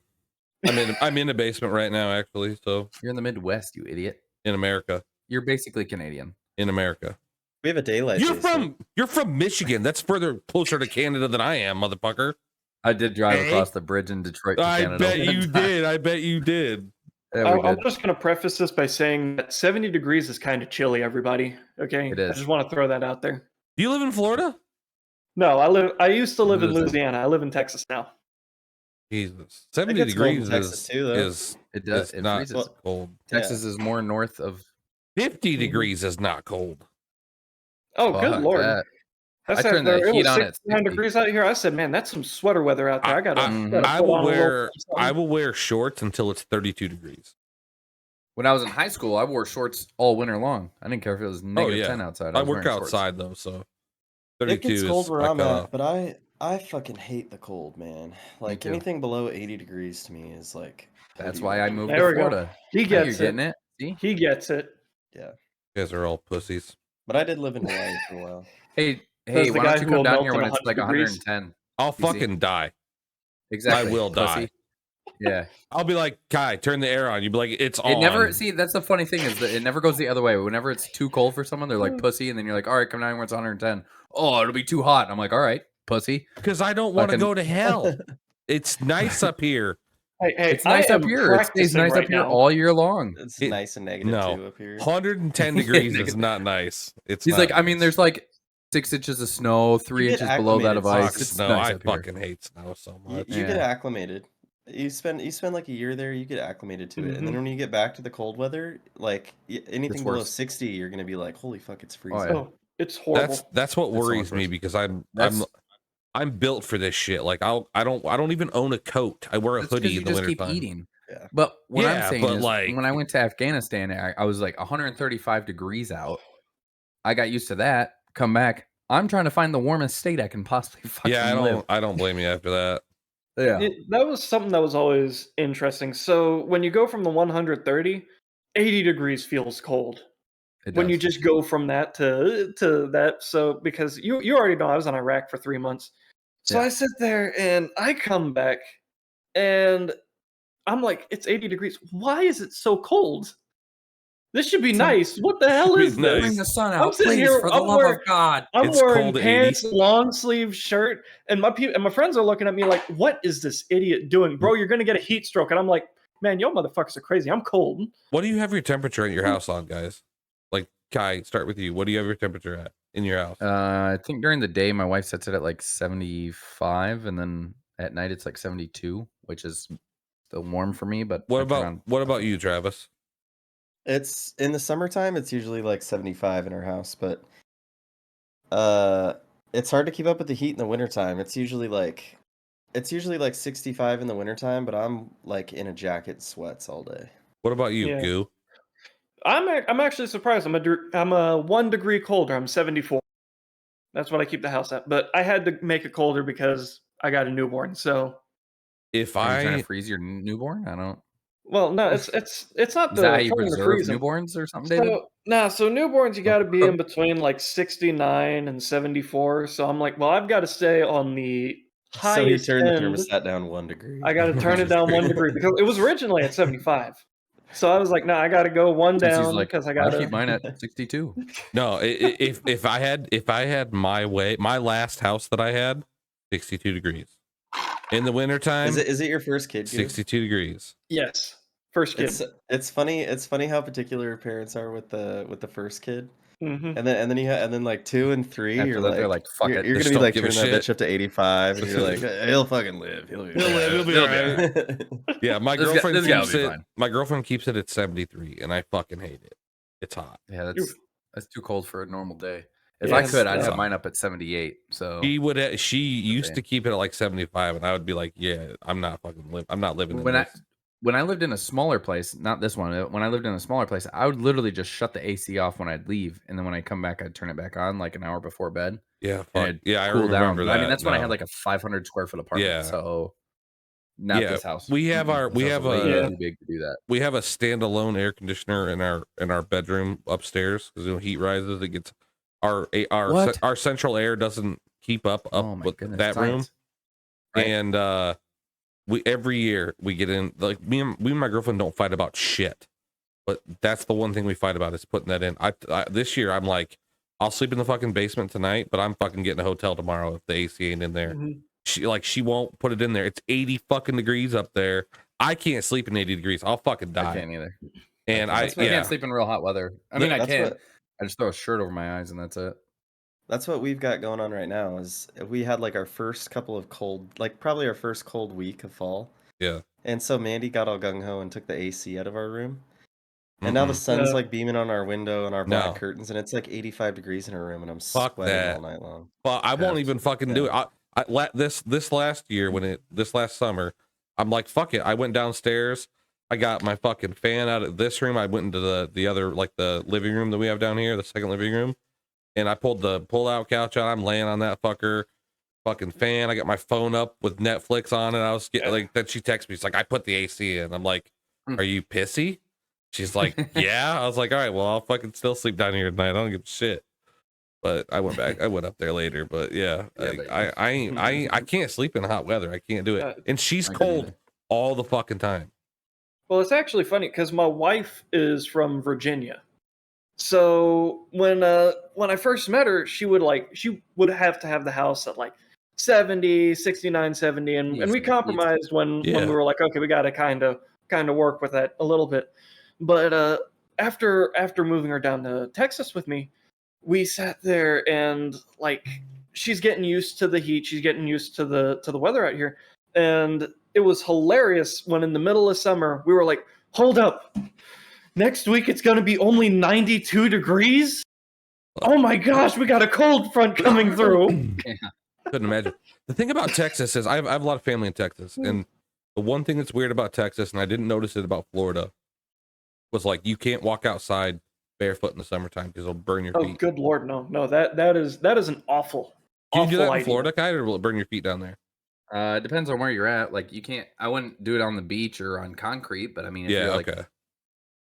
I'm in a basement right now, actually. So you're in the Midwest, you idiot. In America, you're basically Canadian. In America, we have a daylight. You're from Michigan. That's closer to Canada than I am, motherfucker. I did drive across the bridge in Detroit to Canada. I bet you did. Yeah, I'm just going to preface this by saying that 70 degrees is kind of chilly, everybody. Okay, it is. I just want to throw that out there. Do you live in Florida? No, I used to live in Louisiana. I live in Texas now. Jesus, 70 degrees is not cold. Texas is more north of 50 degrees is not cold. Oh, good lord! I turned the heat on at 69 degrees out here. I said, man, that's some sweater weather out there. I will wear shorts until it's 32 degrees. When I was in high school, I wore shorts all winter long. I didn't care if it was negative 10 outside. I work outside though, so 32 it gets cold where I'm at, but I fucking hate the cold, man. Like anything below 80 degrees to me is like. That's why I moved to Florida. He gets getting it. See? He gets it. Yeah. You guys are all pussies. But I did live in Hawaii for a while. Hey, why don't you come down here when it's like 110? I'll fucking die. Exactly. I will die. Yeah. I'll be like, Kai, turn the air on. You'd be like, it's on. That's the funny thing is that it never goes the other way. Whenever it's too cold for someone, they're like pussy, and then you're like, all right, come down when it's 110. Oh, it'll be too hot. I'm like, all right, pussy. Because I don't want to go to hell. It's nice up here. Hey, it's nice up here. It stays nice up here all year long. It's nice and negative too up here. 110 degrees is not nice. He's like, I mean, there's like 6 inches of snow, 3 inches below that of ice. Snow. I fucking hate snow so much. You get acclimated. You spend like a year there, you get acclimated to it, and then when you get back to the cold weather, like anything below 60, you're gonna be like, "Holy fuck, it's freezing!" Oh, it's horrible. That's what worries me because I'm built for this shit. Like I don't even own a coat. I wear a hoodie in the winter time. Eating. Yeah. But what I'm saying is, when I went to Afghanistan, I was like 135 degrees out. I got used to that. Come back, I'm trying to find the warmest state I can possibly fucking live. I don't blame you after that. Yeah, that was something that was always interesting. So when you go from the 130, 80 degrees feels cold. When you just go from that to that. So because you already know I was in Iraq for 3 months. So I sit there and I come back and I'm like, it's 80 degrees. Why is it so cold? This should be nice. What the hell is this? Bring the sun out, please, for the love of God. I'm wearing pants, long sleeve shirt, and my friends are looking at me like, "What is this idiot doing, bro? You're gonna get a heat stroke." And I'm like, "Man, y'all motherfuckers are crazy. I'm cold." What do you have your temperature at your house on, guys? Like Kai, start with you. What do you have your temperature at in your house? I think during the day my wife sets it at like 75, and then at night it's like 72, which is still warm for me. But what about you, Travis? It's in the summertime. It's usually like 75 in our house, but it's hard to keep up with the heat in the wintertime. It's usually like 65 in the wintertime, but I'm like in a jacket, sweats all day. What about you, Goo? I'm actually surprised. I'm a 1 degree colder. I'm 74. That's what I keep the house at. But I had to make it colder because I got a newborn. So if Are you trying to freeze your newborn, I don't. Well, no, it's not Is that how you preserve newborns or something, David? So newborns you got to be in between like 69 and 74. So I'm like, well, I've got to stay on the highest So he turned end. the thermostat down 1 degree. I got to turn it down 1 degree because it was originally at 75. So I was like, no, I got to go one down because I got to keep mine at 62. No, if I had my way, my last house that I had, 62 degrees. In the wintertime, is it your first kid? 62 degrees. Yes, first kid. It's funny how particular parents are with the first kid. Mm-hmm. And then like 2 and 3, After that, they're like, fuck it. You're gonna be like turning that bitch up to 85, and you're like, he'll fucking live. He'll be all right. Yeah, my girlfriend keeps it at 73, and I fucking hate it. It's hot. Yeah, that's too cold for a normal day. If I could, I'd have mine up at 78. So she used to keep it at like 75, and I would be like, yeah, I'm not living when I lived in a smaller place, not this one. When I lived in a smaller place, I would literally just shut the AC off when I'd leave, and then when I come back, I'd turn it back on like an hour before bed. Yeah, I remember that. I mean, that's when I had like a 500 square foot apartment. Yeah. So not this house. We have too big to do that. We have a standalone air conditioner in our bedroom upstairs because when heat rises, it gets our central air doesn't keep up with that room, right. And every year we get in, like me and my girlfriend don't fight about shit, but that's the one thing we fight about is putting that in. I this year I'm like, I'll sleep in the fucking basement tonight, but I'm fucking getting a hotel tomorrow if the AC ain't in there. Mm-hmm. She won't put it in there. It's 80 fucking degrees up there. I can't sleep in 80 degrees. I'll fucking die. I can't either. And I can't sleep in real hot weather. I mean, I can. I just throw a shirt over my eyes and that's it. That's what we've got going on right now. Is we had like our first couple of probably our first cold week of fall. Yeah. And so Mandy got all gung ho and took the AC out of our room. And now the sun's like beaming on our window and our black curtains, and it's like 85 degrees in her room, and I'm sweating all night long. Well, I won't even fucking do it. This last year this last summer, I'm like, fuck it. I went downstairs. I got my fucking fan out of this room. I went into the other, like the living room that we have down here, the second living room, and I pulled the pull-out couch out. I'm laying on that fucking fan. I got my phone up with Netflix on it. I was getting like, then she texts me. She's like, I put the AC in. I'm like, are you pissy? She's like, yeah. I was like, all right, well, I'll fucking still sleep down here tonight. I don't give a shit. But I went back. I went up there later. But yeah, I can't sleep in hot weather. I can't do it. And she's cold all the fucking time. Well, it's actually funny because my wife is from Virginia. So when I first met her, she would have to have the house at like 70, 69, 70, and we compromised when we were like, okay, we got to kind of work with that a little bit. But after moving her down to Texas with me, we sat there and like she's getting used to the heat, she's getting used to the weather out here, and it was hilarious when in the middle of summer we were like, hold up, next week it's going to be only 92 degrees. Oh my gosh, we got a cold front coming through. Couldn't imagine. The thing about Texas is I have a lot of family in Texas, and the one thing that's weird about Texas, and I didn't notice it about Florida, was like you can't walk outside barefoot in the summertime because it'll burn your feet. Oh, good Lord, no, that is an awful. Can you do that in Florida, Kai, or will it burn your feet down there? It depends on where you're at. Like you can't. I wouldn't do it on the beach or on concrete, but I mean, if you're like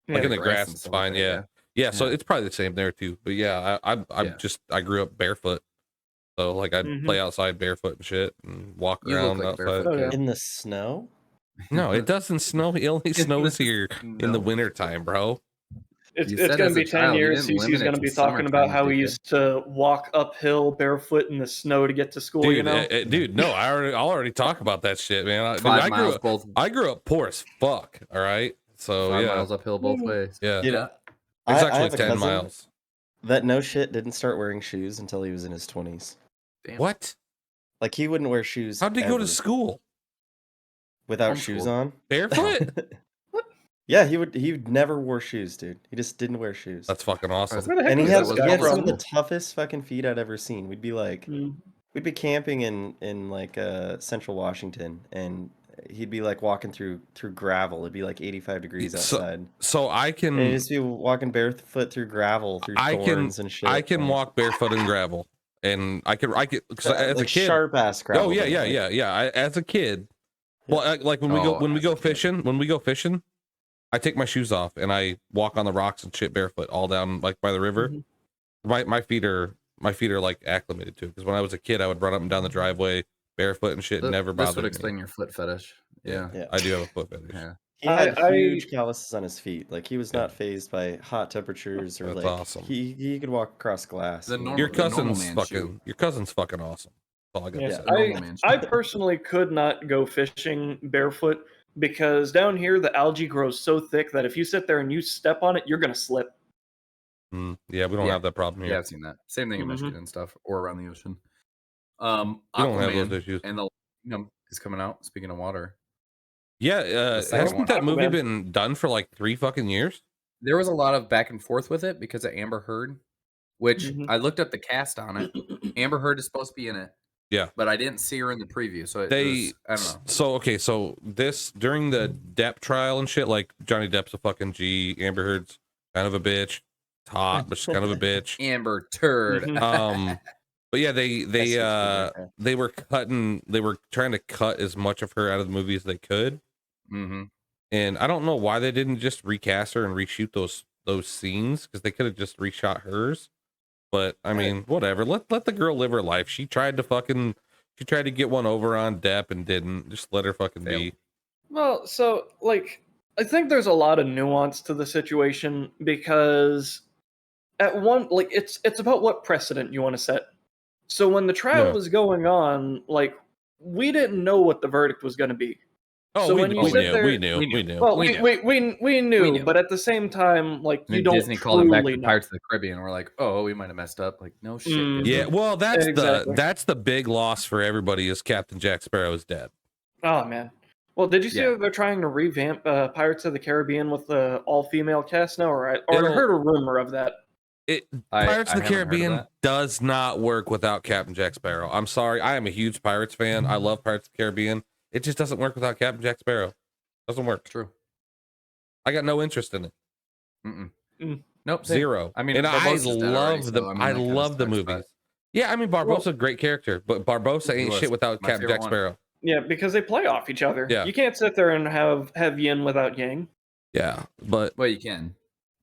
in the grass, it's fine. Yeah. So it's probably the same there too. But yeah, I grew up barefoot, so like I'd play outside barefoot and shit and walk around outside in the snow. No, it doesn't snow. It only snows here in the wintertime, bro. It's going to be 10 years. Cece's going to be talking about how he used to walk uphill barefoot in the snow to get to school. Dude, no, I'll already talk about that shit, man. I grew up poor as fuck. All right, so 5 miles uphill both ways. Yeah. It's actually 10 miles. that no shit didn't start wearing shoes until he was in his 20s. Damn. What? Like he wouldn't wear shoes. How'd he go to ever school? without shoes on? Barefoot? Yeah, he would never wore shoes, dude. He just didn't wear shoes. That's fucking awesome. Where the heck And he was had this he guy had some from? of the toughest fucking feet I'd ever seen. We'd be like, Mm. we'd be camping in like Central Washington, and he'd be like walking through gravel. It'd be like 85 degrees outside. So I And can he'd just be walking barefoot through gravel, through thorns and shit. I can like, walk barefoot in gravel, and I can cause as like a kid. sharp ass gravel. Oh yeah, but, yeah, like, yeah. As a kid, Yeah. well, like when we go fishing, I take my shoes off and I walk on the rocks and shit barefoot all down like by the river. Mhm. My feet are like acclimated to it, because when I was a kid I would run up and down the driveway barefoot and shit. Never bothered This would me. explain your foot fetish. Yeah. Yeah. I do have a foot fetish. Yeah. He had I- huge calluses on his feet. Like he was not phased by hot temperatures or That's like awesome. he could walk across glass. The and- normal- Your the normal cousin's man fucking shoe. your cousin's fucking awesome. That's all I gotta Yeah, say. normal man I shoe. personally could not go fishing barefoot because down here the algae grows so thick that if you sit there and you step on it, you're gonna slip. Yeah, we don't Yeah. have that problem Yeah, here. I've seen that. Same thing in Mhm. Michigan and stuff, or around the ocean. You don't have those Aquaman issues. and the Kingdom is coming out. Speaking of water, Yeah, second hasn't one, that movie Aquaman. been done for like 3 fucking years? there was a lot of back and forth with it because of Amber Heard, which Mhm. I looked up the cast on it. Amber Heard is supposed to be in it. Yeah. But I didn't see her in the preview, so They was, I don't know. so okay, so this during the Depp trial and shit, like Johnny Depp's a fucking G, Amber Heard's kind of a bitch. It's hot, but she's kind of a bitch. Amber Turd. Mhm. But yeah, That's they were trying to cut as much of her out of the movie as they could. Mm-hmm. And I don't know why they didn't just recast her and reshoot those scenes, because they could have just reshot hers. But I mean, whatever. Let the girl live her life. She tried to get one over on Depp and didn't. Just let her fucking be. Well, so like I think there's a lot of nuance to the situation because at one like it's about what precedent you want to set. So when the trial Yeah. was going on, like we didn't know what the verdict was going to be. Oh, So we, when you we, sit knew, there- we knew, we we knew. knew. Well, We we knew, knew. but at the same time, like And you then don't Disney called it back truly to know. Pirates of the Caribbean. And we're like, oh, we might have messed up. Like, no shit. Mm. Disney. Yeah, well, Exactly. that's the big loss for everybody is Captain Jack Sparrow is dead. Oh man. Well, did you see Yeah. that they're trying to revamp Pirates of the Caribbean with the all-female cast now? Or I It'll- heard a rumor of that. Pirates of the haven't heard Caribbean that. does not work without Captain Jack Sparrow. I'm sorry, I am a huge Pirates fan. I love Pirates of the Caribbean. It just doesn't work without Captain Jack Sparrow. Doesn't work. True. I got no interest in it. Nope. same. Zero. I mean, and I Barbosa's dead already, love so, the I mean, I that kinda love the sucks, movies. but- Yeah, I mean Barbosa's a great character, but Barbosa He ain't was shit without my Captain favorite Jack one. Sparrow. Yeah, because they play off each other. Yeah. You can't sit there and have yin without yang. Yeah, but Well, you can.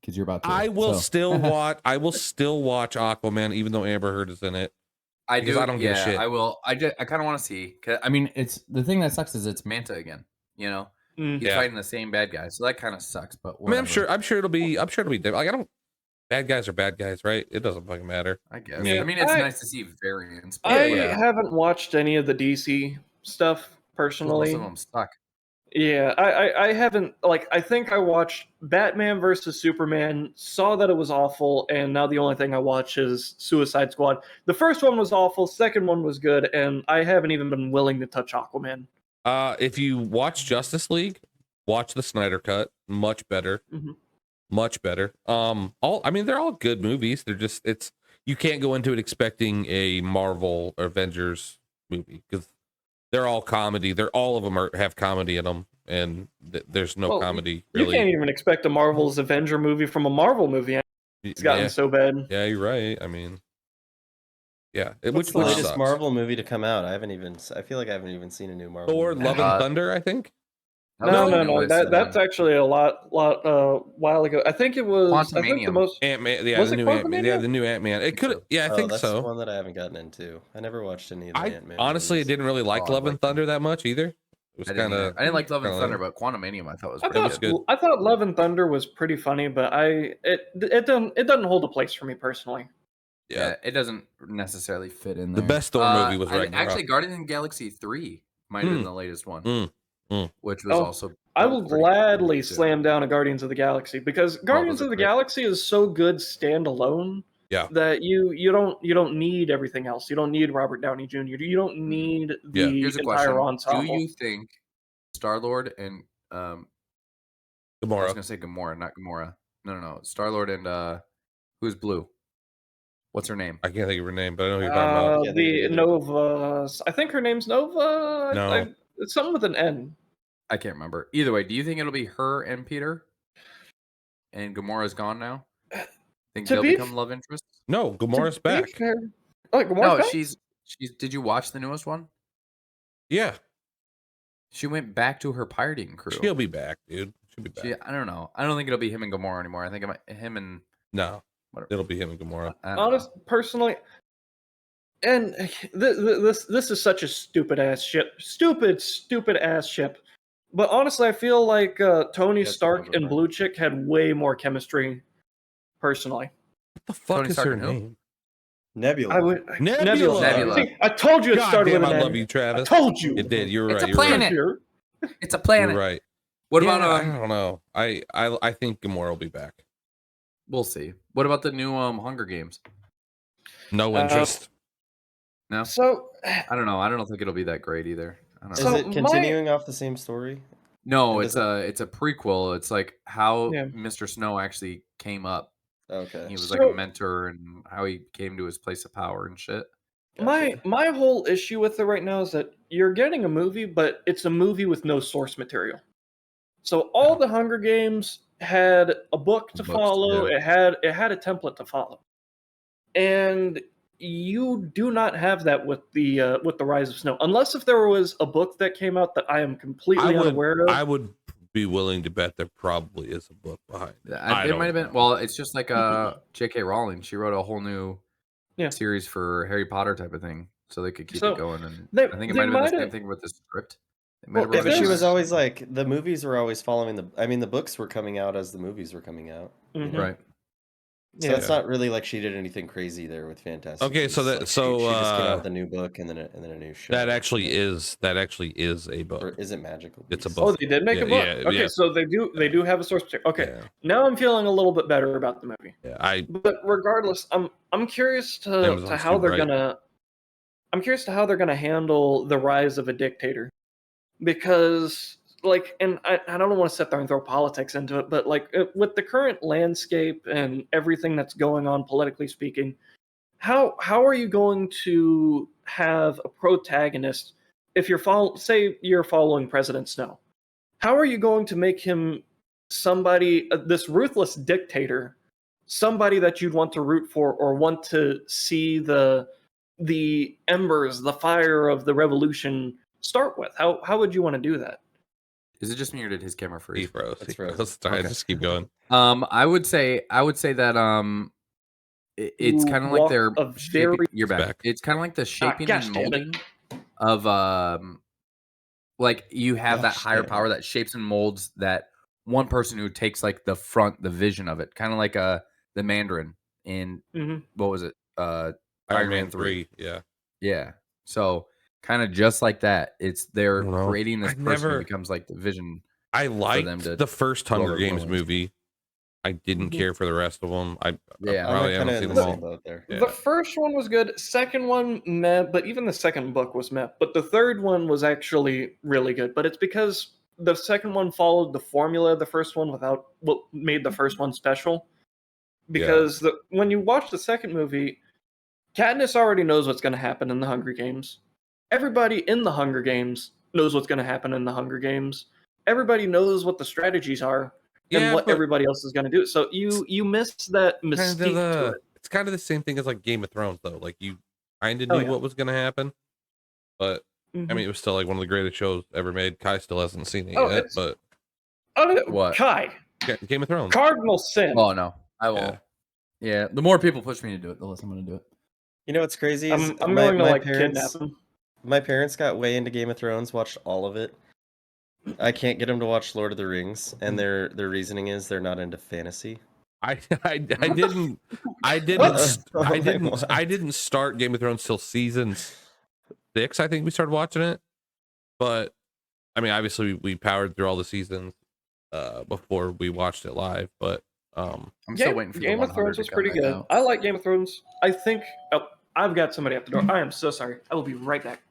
Because you're about to. I will so. still watch. I will still watch Aquaman, even though Amber Heard is in it. I Because do. I don't give a yeah, shit. I will. I kind of want to see. 'Cause, I mean, it's the thing that sucks is it's Manta again. You know, Mm. he's Yeah. fighting the same bad guy, so that kind of sucks. But I mean, I'm whatever, sure it'll be different. Like I don't. Bad guys are bad guys, right? It doesn't fucking matter. I guess. Yeah, I mean, it's I- nice to see variants. But I yeah. haven't watched any of the DC stuff 'cause personally. most of them suck. Yeah, I haven't. Like, I think I watched Batman versus Superman, saw that it was awful, and now the only thing I watch is Suicide Squad. The first one was awful, second one was good, and I haven't even been willing to touch Aquaman. If you watch Justice League, watch the Snyder Cut. Much better. Mhm. Much better. I mean, they're all good movies. They're just you can't go into it expecting a Marvel or Avengers movie because they're all comedy. All of them have comedy in them, and there's no Well, comedy You really. can't even expect a Marvel's Avenger movie from a Marvel movie. It's gotten yeah, so bad. yeah, you're right. I mean, yeah, What's the latest sucks. Marvel movie to come out? I feel like I haven't even seen a new Marvel. Thor: movie. Love and Thunder, I think. That No, was no, the no. newest, That's actually a lot while ago. I think it was. I think the Quantumanium. most. Ant-Man, yeah, Was the it new Ant-Man. Yeah, Quantumania? the new Ant-Man. It could, yeah, I think that's so. one that I haven't gotten into. I never watched any of the I Ant-Man. honestly movies. didn't really like Oh, I Love and liked them. Thunder that much either. It was I didn't, kind of. I didn't like Love and kinda Thunder, but Quantumanium I thought was I pretty was thought, good. I thought Love and Thunder was pretty funny, but it doesn't hold a place for me personally. Yeah, it doesn't necessarily fit in the there. best Thor movie was I think Ragnarok. actually Guardians of the Galaxy 3 might have been the latest one, which was Oh, also. I will pretty gladly too. slam down a Guardians of the Galaxy because Guardians it of the great? Galaxy is so good standalone that you don't need everything else. You don't need Robert Downey Jr. You don't need the Here's a entire question. ensemble. Do you think Star-Lord and I was Gamora. gonna say Gamora, not Gamora. No. Star-Lord and who's blue? What's her name? I can't think of her name, but I know who you're talking about. Yeah, they The do. Nova. I think her name's Nova. No. It's something with an N. I can't remember. Either way, do you think it'll be her and Peter? And Gamora's gone now? Think To they'll be become love interests? No, Gamora's To be back. fair- Oh, Gamora's No, back? she's. Did you watch the newest one? Yeah, She went back to her pirating crew. she'll be back, dude. She'll be back. I don't know. I don't think it'll be him and Gamora anymore. I think it might, him and No, whatever. it'll be him and Gamora. I don't know. Personally, and this is such a stupid ass ship. Stupid ass ship. But honestly, I feel like Tony That's Stark another and part. Blue Chick had way more chemistry. Personally, What the fuck Tony is Stark her and who? Nebula. Nebula. See, I told you it God started damn, with an I N. love you, Travis. I told you. It did. You're It's right. a You're right. planet. It's a planet. You're right. What Yeah, about I don't know. I think Gamora will be back. We'll see. What about the new Hunger Games? No interest. No. So I don't know. I don't think it'll be that great either. I don't Is know. it continuing off the same story? No, it it's a prequel. It's like how Yeah. Mr. Snow actually came up. Okay. He was like a mentor and how he came to his place of power and shit. Gotcha. My whole issue with it right now is that you're getting a movie, but it's a movie with no source material. So all the Hunger Games had a book to follow. Yeah. It had a template to follow, and you do not have that with the Rise of Snow, unless if there was a book that came out that I am completely unaware of. I would be willing to bet there probably is a book behind it. It might have been. Well, it's just like J.K. Rowling. She wrote a whole new series for Harry Potter type of thing, so they could keep it going. And I think it might have been the same thing with the script. Yeah, but she was always like the movies were always following the. I mean, the books were coming out as the movies were coming out. Mm-hmm. Right. So it's not really like she did anything crazy there with Fantastic. Okay, so that she just came out with a new book and then a new show. That actually is a book. Or is it Magical Beasts? It's a book. Oh, they did make a book. Okay, so they do have a source material. Okay, now I'm feeling a little bit better about the movie. Yeah, but regardless, I'm curious to how they're gonna. I'm curious to how they're gonna handle the rise of a dictator, because and I don't want to sit there and throw politics into it, but with the current landscape and everything that's going on politically speaking, how are you going to have a protagonist if you're following President Snow? How are you going to make him somebody, this ruthless dictator, somebody that you'd want to root for or want to see the embers, the fire of the revolution start with? How would you want to do that? Is it just me or did his camera freeze? He froze. Sorry, just keep going. I would say that it's kind of like they're you're back. It's kind of like the shaping and molding of like you have that higher power that shapes and molds that one person who takes like the vision of it, kind of like the Mandarin in what was it? Iron Man 3. Yeah. So kind of just like that. They're creating this person who becomes like the vision. I liked the first Hunger Games movie. I didn't care for the rest of them. I probably haven't seen them all. The first one was good. Second one, meh. But even the second book was meh. But the third one was actually really good. But it's because the second one followed the formula of the first one without what made the first one special. Because when you watch the second movie, Katniss already knows what's going to happen in the Hunger Games. Everybody in the Hunger Games knows what's going to happen in the Hunger Games. Everybody knows what the strategies are and what everybody else is going to do. So you miss that mystique to it. It's kind of the same thing as like Game of Thrones, though. Like you kind of knew what was going to happen, but I mean, it was still like one of the greatest shows ever made. Kai still hasn't seen it yet, but what? Kai? Game of Thrones. Cardinal sin. Oh no, I won't. Yeah, the more people push me to do it, the less I'm going to do it. You know what's crazy? I'm going to kidnap them. My parents got way into Game of Thrones, watched all of it. I can't get them to watch Lord of the Rings, and their reasoning is they're not into fantasy. I didn't start Game of Thrones till season 6. I think we started watching it, but I mean, obviously we powered through all the seasons before we watched it live. But I'm still waiting for Game of Thrones was pretty good. Out. I like Game of Thrones. I think I've got somebody at the door. I am so sorry. I will be right back.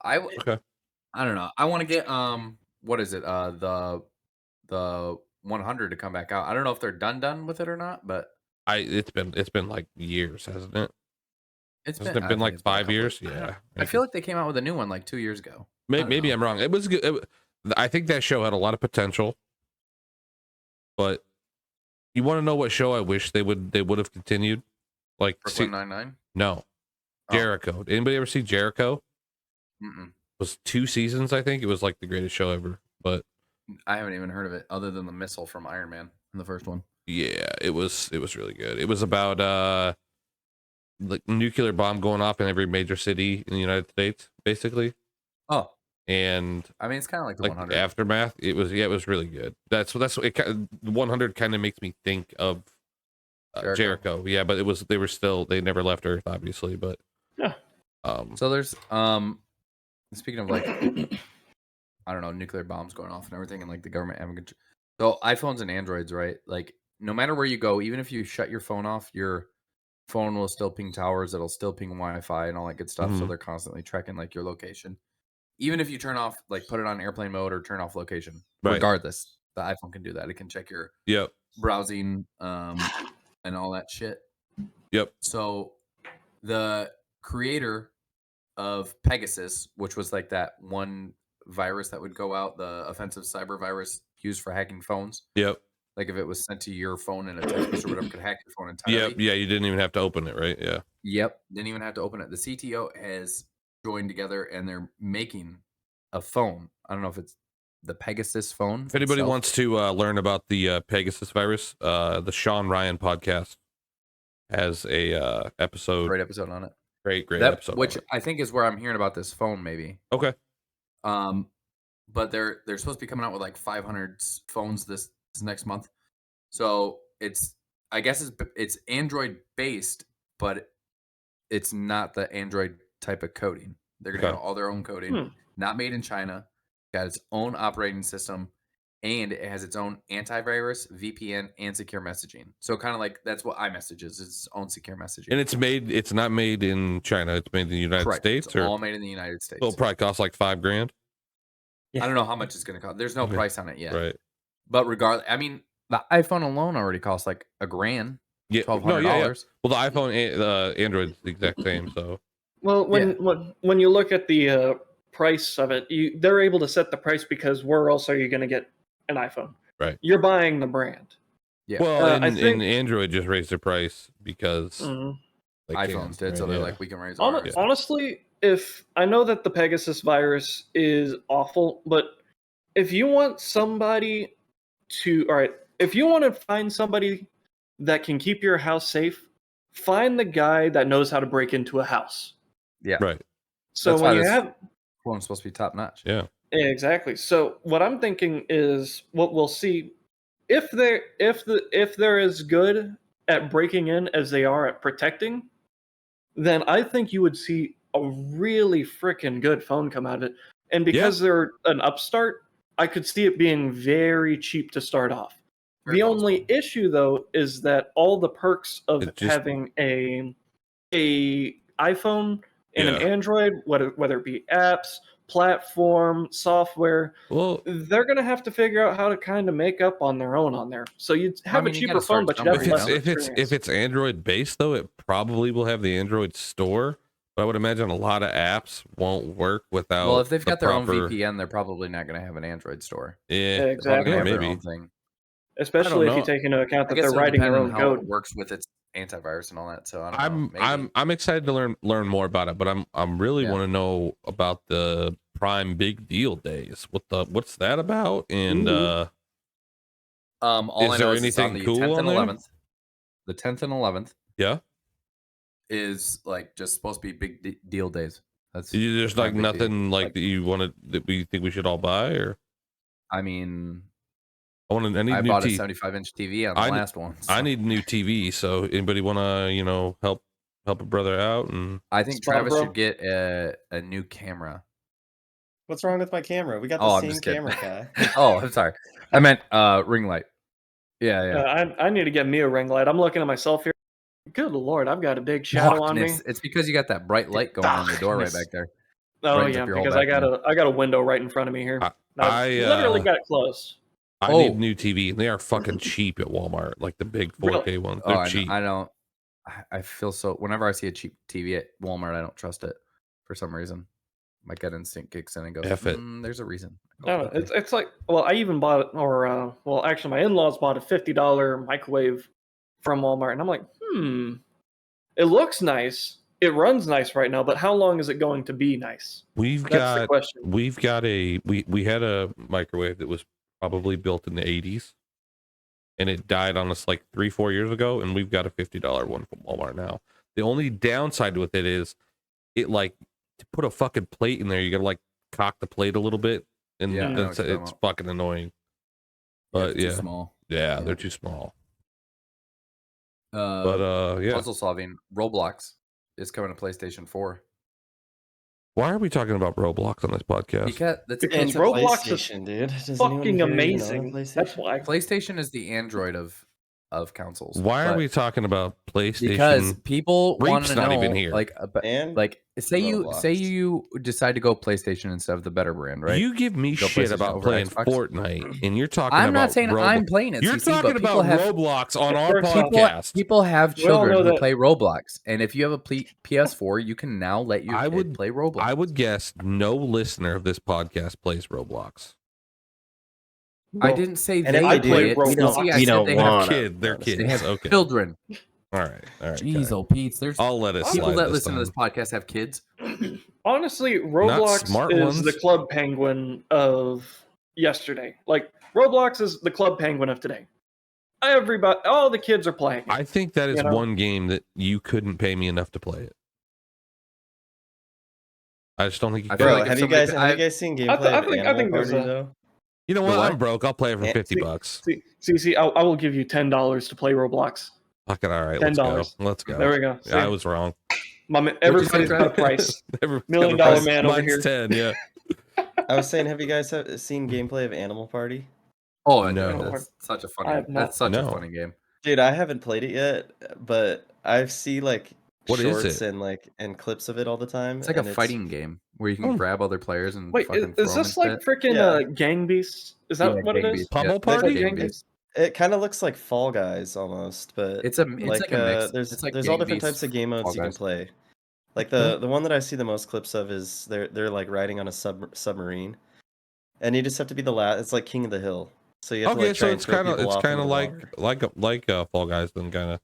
Okay. I don't know. I want to get what is it? The 100 to come back out. I don't know if they're done with it or not, but it's been like years, hasn't it? Hasn't it been like 5 years? Yeah. I feel like they came out with a new one like 2 years ago. Maybe I'm wrong. It was good. I think that show had a lot of potential, but you want to know what show I wish they would have continued? Like Brooklyn Nine-Nine? No. Jericho. Did anybody ever see Jericho? Mm-mm. It was 2 seasons, I think. It was like the greatest show ever, but I haven't even heard of it other than the missile from Iron Man in the first one. Yeah, it was really good. It was about like nuclear bomb going off in every major city in the United States, basically. Oh. And I mean, it's kind of like the 100 aftermath. It was really good. That's what it. 100 kind of makes me think of Jericho. Yeah, but they never left Earth, obviously. But yeah. So there's speaking of like I don't know, nuclear bombs going off and everything, and like the government having control. So iPhones and Androids, right? Like no matter where you go, even if you shut your phone off, your phone will still ping towers. It'll still ping Wi-Fi and all that good stuff. Mm-hmm. So they're constantly tracking like your location. Even if you turn off, like put it on airplane mode or turn off location, regardless, the iPhone can do that. It can check your browsing and all that shit. Yep. So the creator of Pegasus, which was like that one virus that would go out, the offensive cyber virus used for hacking phones. Yep. Like if it was sent to your phone in a text message or whatever, could hack your phone entirely. Yep. Yeah, you didn't even have to open it, right? Yeah. Yep. Didn't even have to open it. The CTO has joined together and they're making a phone. I don't know if it's the Pegasus phone. If anybody wants to learn about the Pegasus virus, the Sean Ryan podcast has a episode. Great episode on it. Great episode. Which I think is where I'm hearing about this phone, maybe. Okay. But they're supposed to be coming out with like 500 phones this next month. So I guess it's Android based, but it's not the Android type of coding. They're gonna have all their own coding, not made in China. Got its own operating system, and it has its own antivirus, VPN, and secure messaging. So kind of like that's what iMessage is. It's its own secure messaging. And it's not made in China. It's made in the United States. It's all made in the United States. It'll probably cost like $5,000. Yeah. I don't know how much it's going to cost. There's no price on it yet. Right. But regardless, I mean, the iPhone alone already costs like $1,000. Yeah. $1,200. Yeah. Well, the iPhone, the Android's the exact same. So. Well, when you look at the price of it, they're able to set the price because where else are you going to get an iPhone? Right. You're buying the brand. Yeah. Well, and Android just raised their price because iPhones did, so they're like, we can raise ours. Honestly, if I know that the Pegasus virus is awful, but if you want somebody if you want to find somebody that can keep your house safe, find the guy that knows how to break into a house. Yeah. Right. So that's when you have phone's supposed to be top notch. Yeah. Exactly. So what I'm thinking is what we'll see if they're as good at breaking in as they are at protecting, then I think you would see a really freaking good phone come out of it. And because they're an upstart, I could see it being very cheap to start off. The only issue though is that all the perks of having a iPhone and an Android, whether it be apps, platform, software, they're going to have to figure out how to kind of make up on their own on there. So you'd have a cheaper phone, but you'd have less experience. If it's Android based, though, it probably will have the Android store. But I would imagine a lot of apps won't work without. Well, if they've got their own VPN, they're probably not going to have an Android store. Yeah, exactly. Yeah, maybe. Especially if you take into account that they're writing their own code. It works with its antivirus and all that. So I'm excited to learn more about it, but I'm really want to know about the Prime Big Deal Days. What's that about? And all is there anything cool 10th on and there? 11th? The 10th and 11th. Yeah. Is like just supposed to be big deal days. There's like nothing like that you wanted that we think we should all buy, or I mean, I bought a 75-inch TV on the last one. So. I need a new TV. So anybody want to help a brother out? And I think Travis should get a new camera. What's wrong with my camera? We got the same camera guy. Oh, I'm sorry. I meant ring light. Yeah. I need to get me a ring light. I'm looking at myself here. Good Lord, I've got a big shadow on me. It's because you got that bright light going on the door right back there. Oh yeah, because I got a window right in front of me here. I literally got it closed. I need a new TV, and they are fucking cheap at Walmart, like the big 4K ones. They're cheap. I don't. I feel so. Whenever I see a cheap TV at Walmart, I don't trust it for some reason. My gut instinct kicks in and goes, "There's a reason." No, it's like, well, I even bought it, or well, actually, my in-laws bought a $50 microwave from Walmart, and I'm like, it looks nice, it runs nice right now, but how long is it going to be nice? We had a microwave that was probably built in the 80s, and it died on us like 3-4 years ago, and we've got a $50 one from Walmart now. The only downside with it is it, like, to put a fucking plate in there, you gotta like cock the plate a little bit, and it's fucking annoying. But too small. Yeah, they're too small. Puzzle solving. Roblox is coming to PlayStation 4. Why are we talking about Roblox on this podcast? Because Roblox is fucking amazing. That's why. PlayStation is the Android of consoles. Why are we talking about PlayStation? Because people want to know, even here. like say you decide to go PlayStation instead of the better brand, right? You give me shit about playing Fortnite, and you're talking. I'm not saying I'm playing it. You're talking about Roblox on our podcast. People have children who play Roblox, and if you have a PS4, you can now let your kid play Roblox. I would guess no listener of this podcast plays Roblox. I didn't say they play it. We don't want kids. They're kids. They have okay. children. All right. Jeez, oh Pete, I'll let it slide. People that listen to this podcast have kids. Honestly, Roblox is the Club Penguin of yesterday. Like, Roblox is the Club Penguin of today. All the kids are playing it. I think that is one game that you couldn't pay me enough to play it. I just don't think you can. Have you guys seen gameplay of Animal Party, though? You know what? I'm broke. I'll play it for $50. See, I will give you $10 to play Roblox. Fucking all right. $10. Let's go. There we go. Yeah, I was wrong. Everybody's got a price. $1 million man over here. 10, yeah. I was saying, have you guys seen gameplay of Animal Party? Oh no, that's such a funny. That's such a funny game, dude. I haven't played it yet, but I see like shorts and clips of it all the time. It's like a fighting game where you can grab other players and wait. Is this like freaking Gang Beasts? Is that what it is? Pummel Party? It kind of looks like Fall Guys almost, but it's like a mix. There's all different types of game modes you can play. Like the one that I see the most clips of is they're like riding on a submarine, and you just have to be the last. It's like King of the Hill. So you have to so it's kind of like Fall Guys then kind of.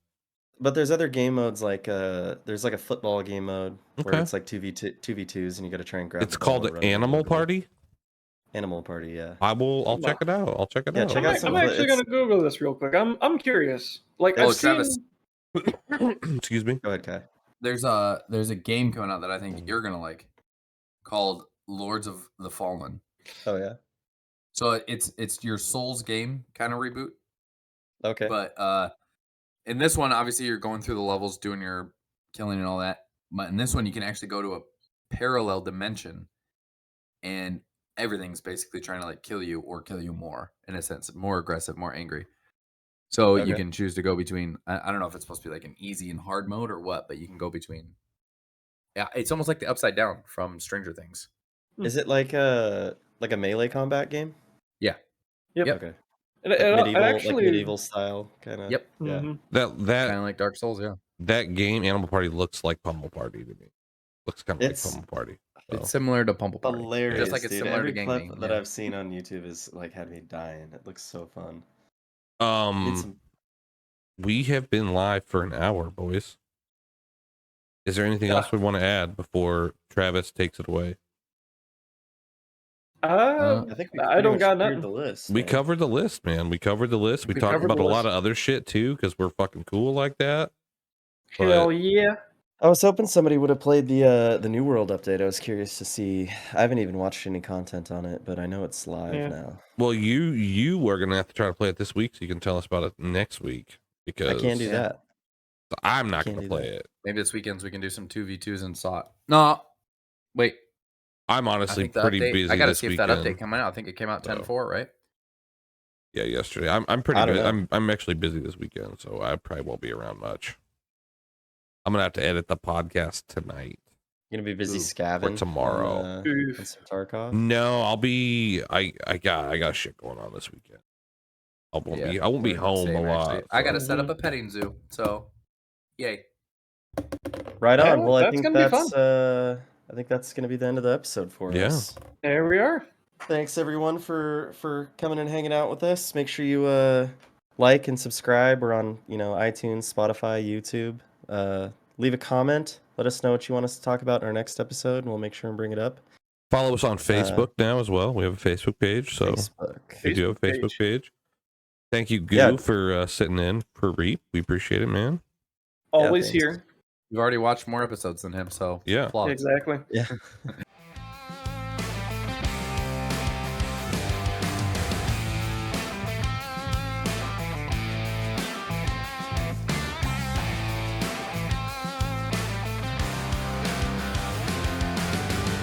But there's other game modes like there's like a football game mode where it's like 2v2s and you got to try and grab. It's called Animal Party. Animal Party, yeah. I'll check it out. Check out I'm actually gonna Google this real quick. I'm curious. Like, Travis. Excuse me. Go ahead, Kai. There's a game coming out that I think you're gonna like, called Lords of the Fallen. Oh yeah. So it's your Souls game kind of reboot. Okay. But in this one, obviously you're going through the levels, doing your killing and all that. But in this one, you can actually go to a parallel dimension, and everything's basically trying to like kill you or kill you more, in a sense, more aggressive, more angry. So you can choose to go between. I don't know if it's supposed to be like an easy and hard mode or what, but you can go between. Yeah, it's almost like the Upside Down from Stranger Things. Is it like a melee combat game? Yeah. Yep. Okay. Like medieval style kind of. Yep. Yeah. Mm-hmm. That kind of like Dark Souls. Yeah. That game, Animal Party, looks like Pummel Party to me. Looks kind of like Pummel Party. So. It's similar to Pummel Party. Hilarious, just like it's similar Every to Gang clip Bang. that I've seen on YouTube is like had me dying. It looks so fun. We have been live for an hour, boys. Is there anything else we want to add before Travis takes it away? I think I don't got nothing. The list. We covered the list, man. We covered the list. We talked about a lot of other shit too, because we're fucking cool like that. Hell yeah. I was hoping somebody would have played the New World update. I was curious to see. I haven't even watched any content on it, but I know it's live now. Well, you are gonna have to try to play it this week, so you can tell us about it next week. Because I can't do that. I'm not gonna play it. Maybe this weekend we can do some 2v2s and SOT. No, wait. I'm honestly pretty busy. I gotta see if that update coming out. I think it came out 10-4, right? Yeah, yesterday. I'm pretty busy. I'm actually busy this weekend, so I probably won't be around much. I'm gonna have to edit the podcast tonight. You're gonna be busy scavenging or tomorrow. on some Tarkov? No, I'll be. I got shit going on this weekend. I won't be home a lot. Actually. I gotta set up a petting zoo. So, yay! Right on. Well, I think that's gonna be the end of the episode for us. There we are. Thanks everyone for coming and hanging out with us. Make sure you like and subscribe. We're on iTunes, Spotify, YouTube. Leave a comment. Let us know what you want us to talk about in our next episode, and we'll make sure and bring it up. Follow us on Facebook now as well. We have a Facebook page, so we do have a Facebook page. Thank you, Goo, for sitting in for Reap. We appreciate it, man. Always here. We've already watched more episodes than him, so yeah, exactly. Yeah.